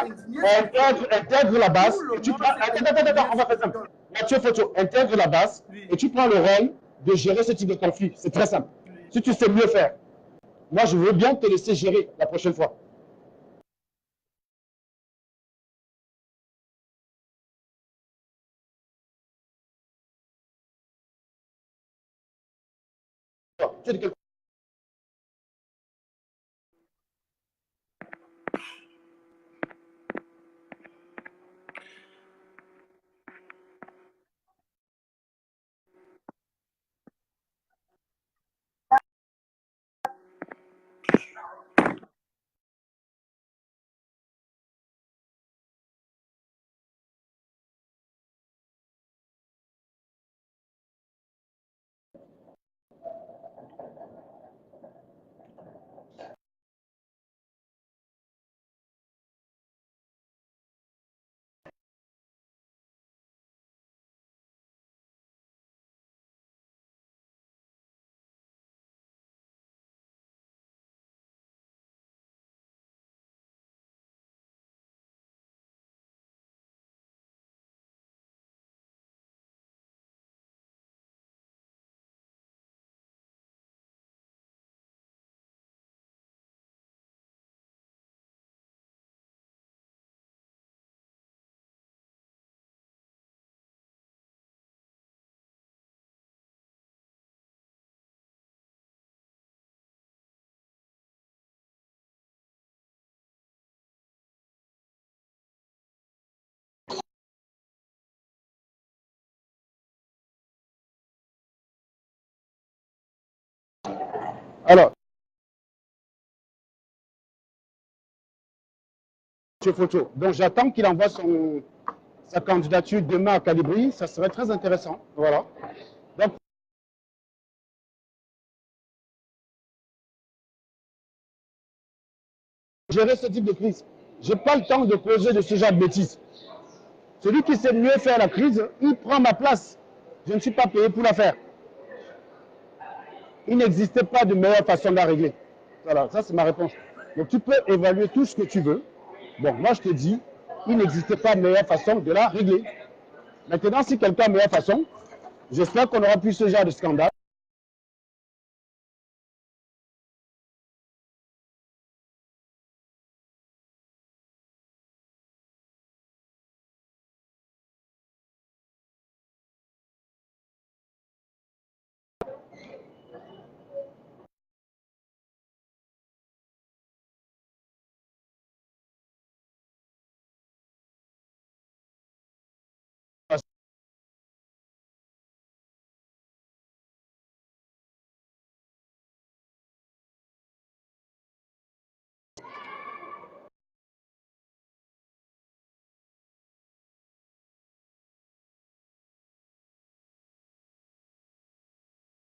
Intègre la base. Et tu prends... Attends, on va faire simple. Mathieu Photo, intègre la base et tu prends le rôle de gérer ce type de conflit. C'est très simple. Si tu sais mieux faire, moi, je veux bien te laisser gérer la prochaine fois. Tu as dit quelque- Alors, Mathieu Photo. Donc, j'attends qu'il envoie sa candidature demain à Calibri. Ça serait très intéressant. Voilà. Donc, gérer ce type de crise. Je n'ai pas le temps de causer de ce genre de bêtises. Celui qui sait mieux faire la crise, il prend ma place. Je ne suis pas payé pour la faire. Il n'existait pas de meilleure façon de la régler. Voilà, ça c'est ma réponse. Donc tu peux évaluer tout ce que tu veux. Bon, moi je te dis, il n'existait pas de meilleure façon de la régler. Maintenant, si quelqu'un a une meilleure façon, j'espère qu'on aura plus ce genre de scandale.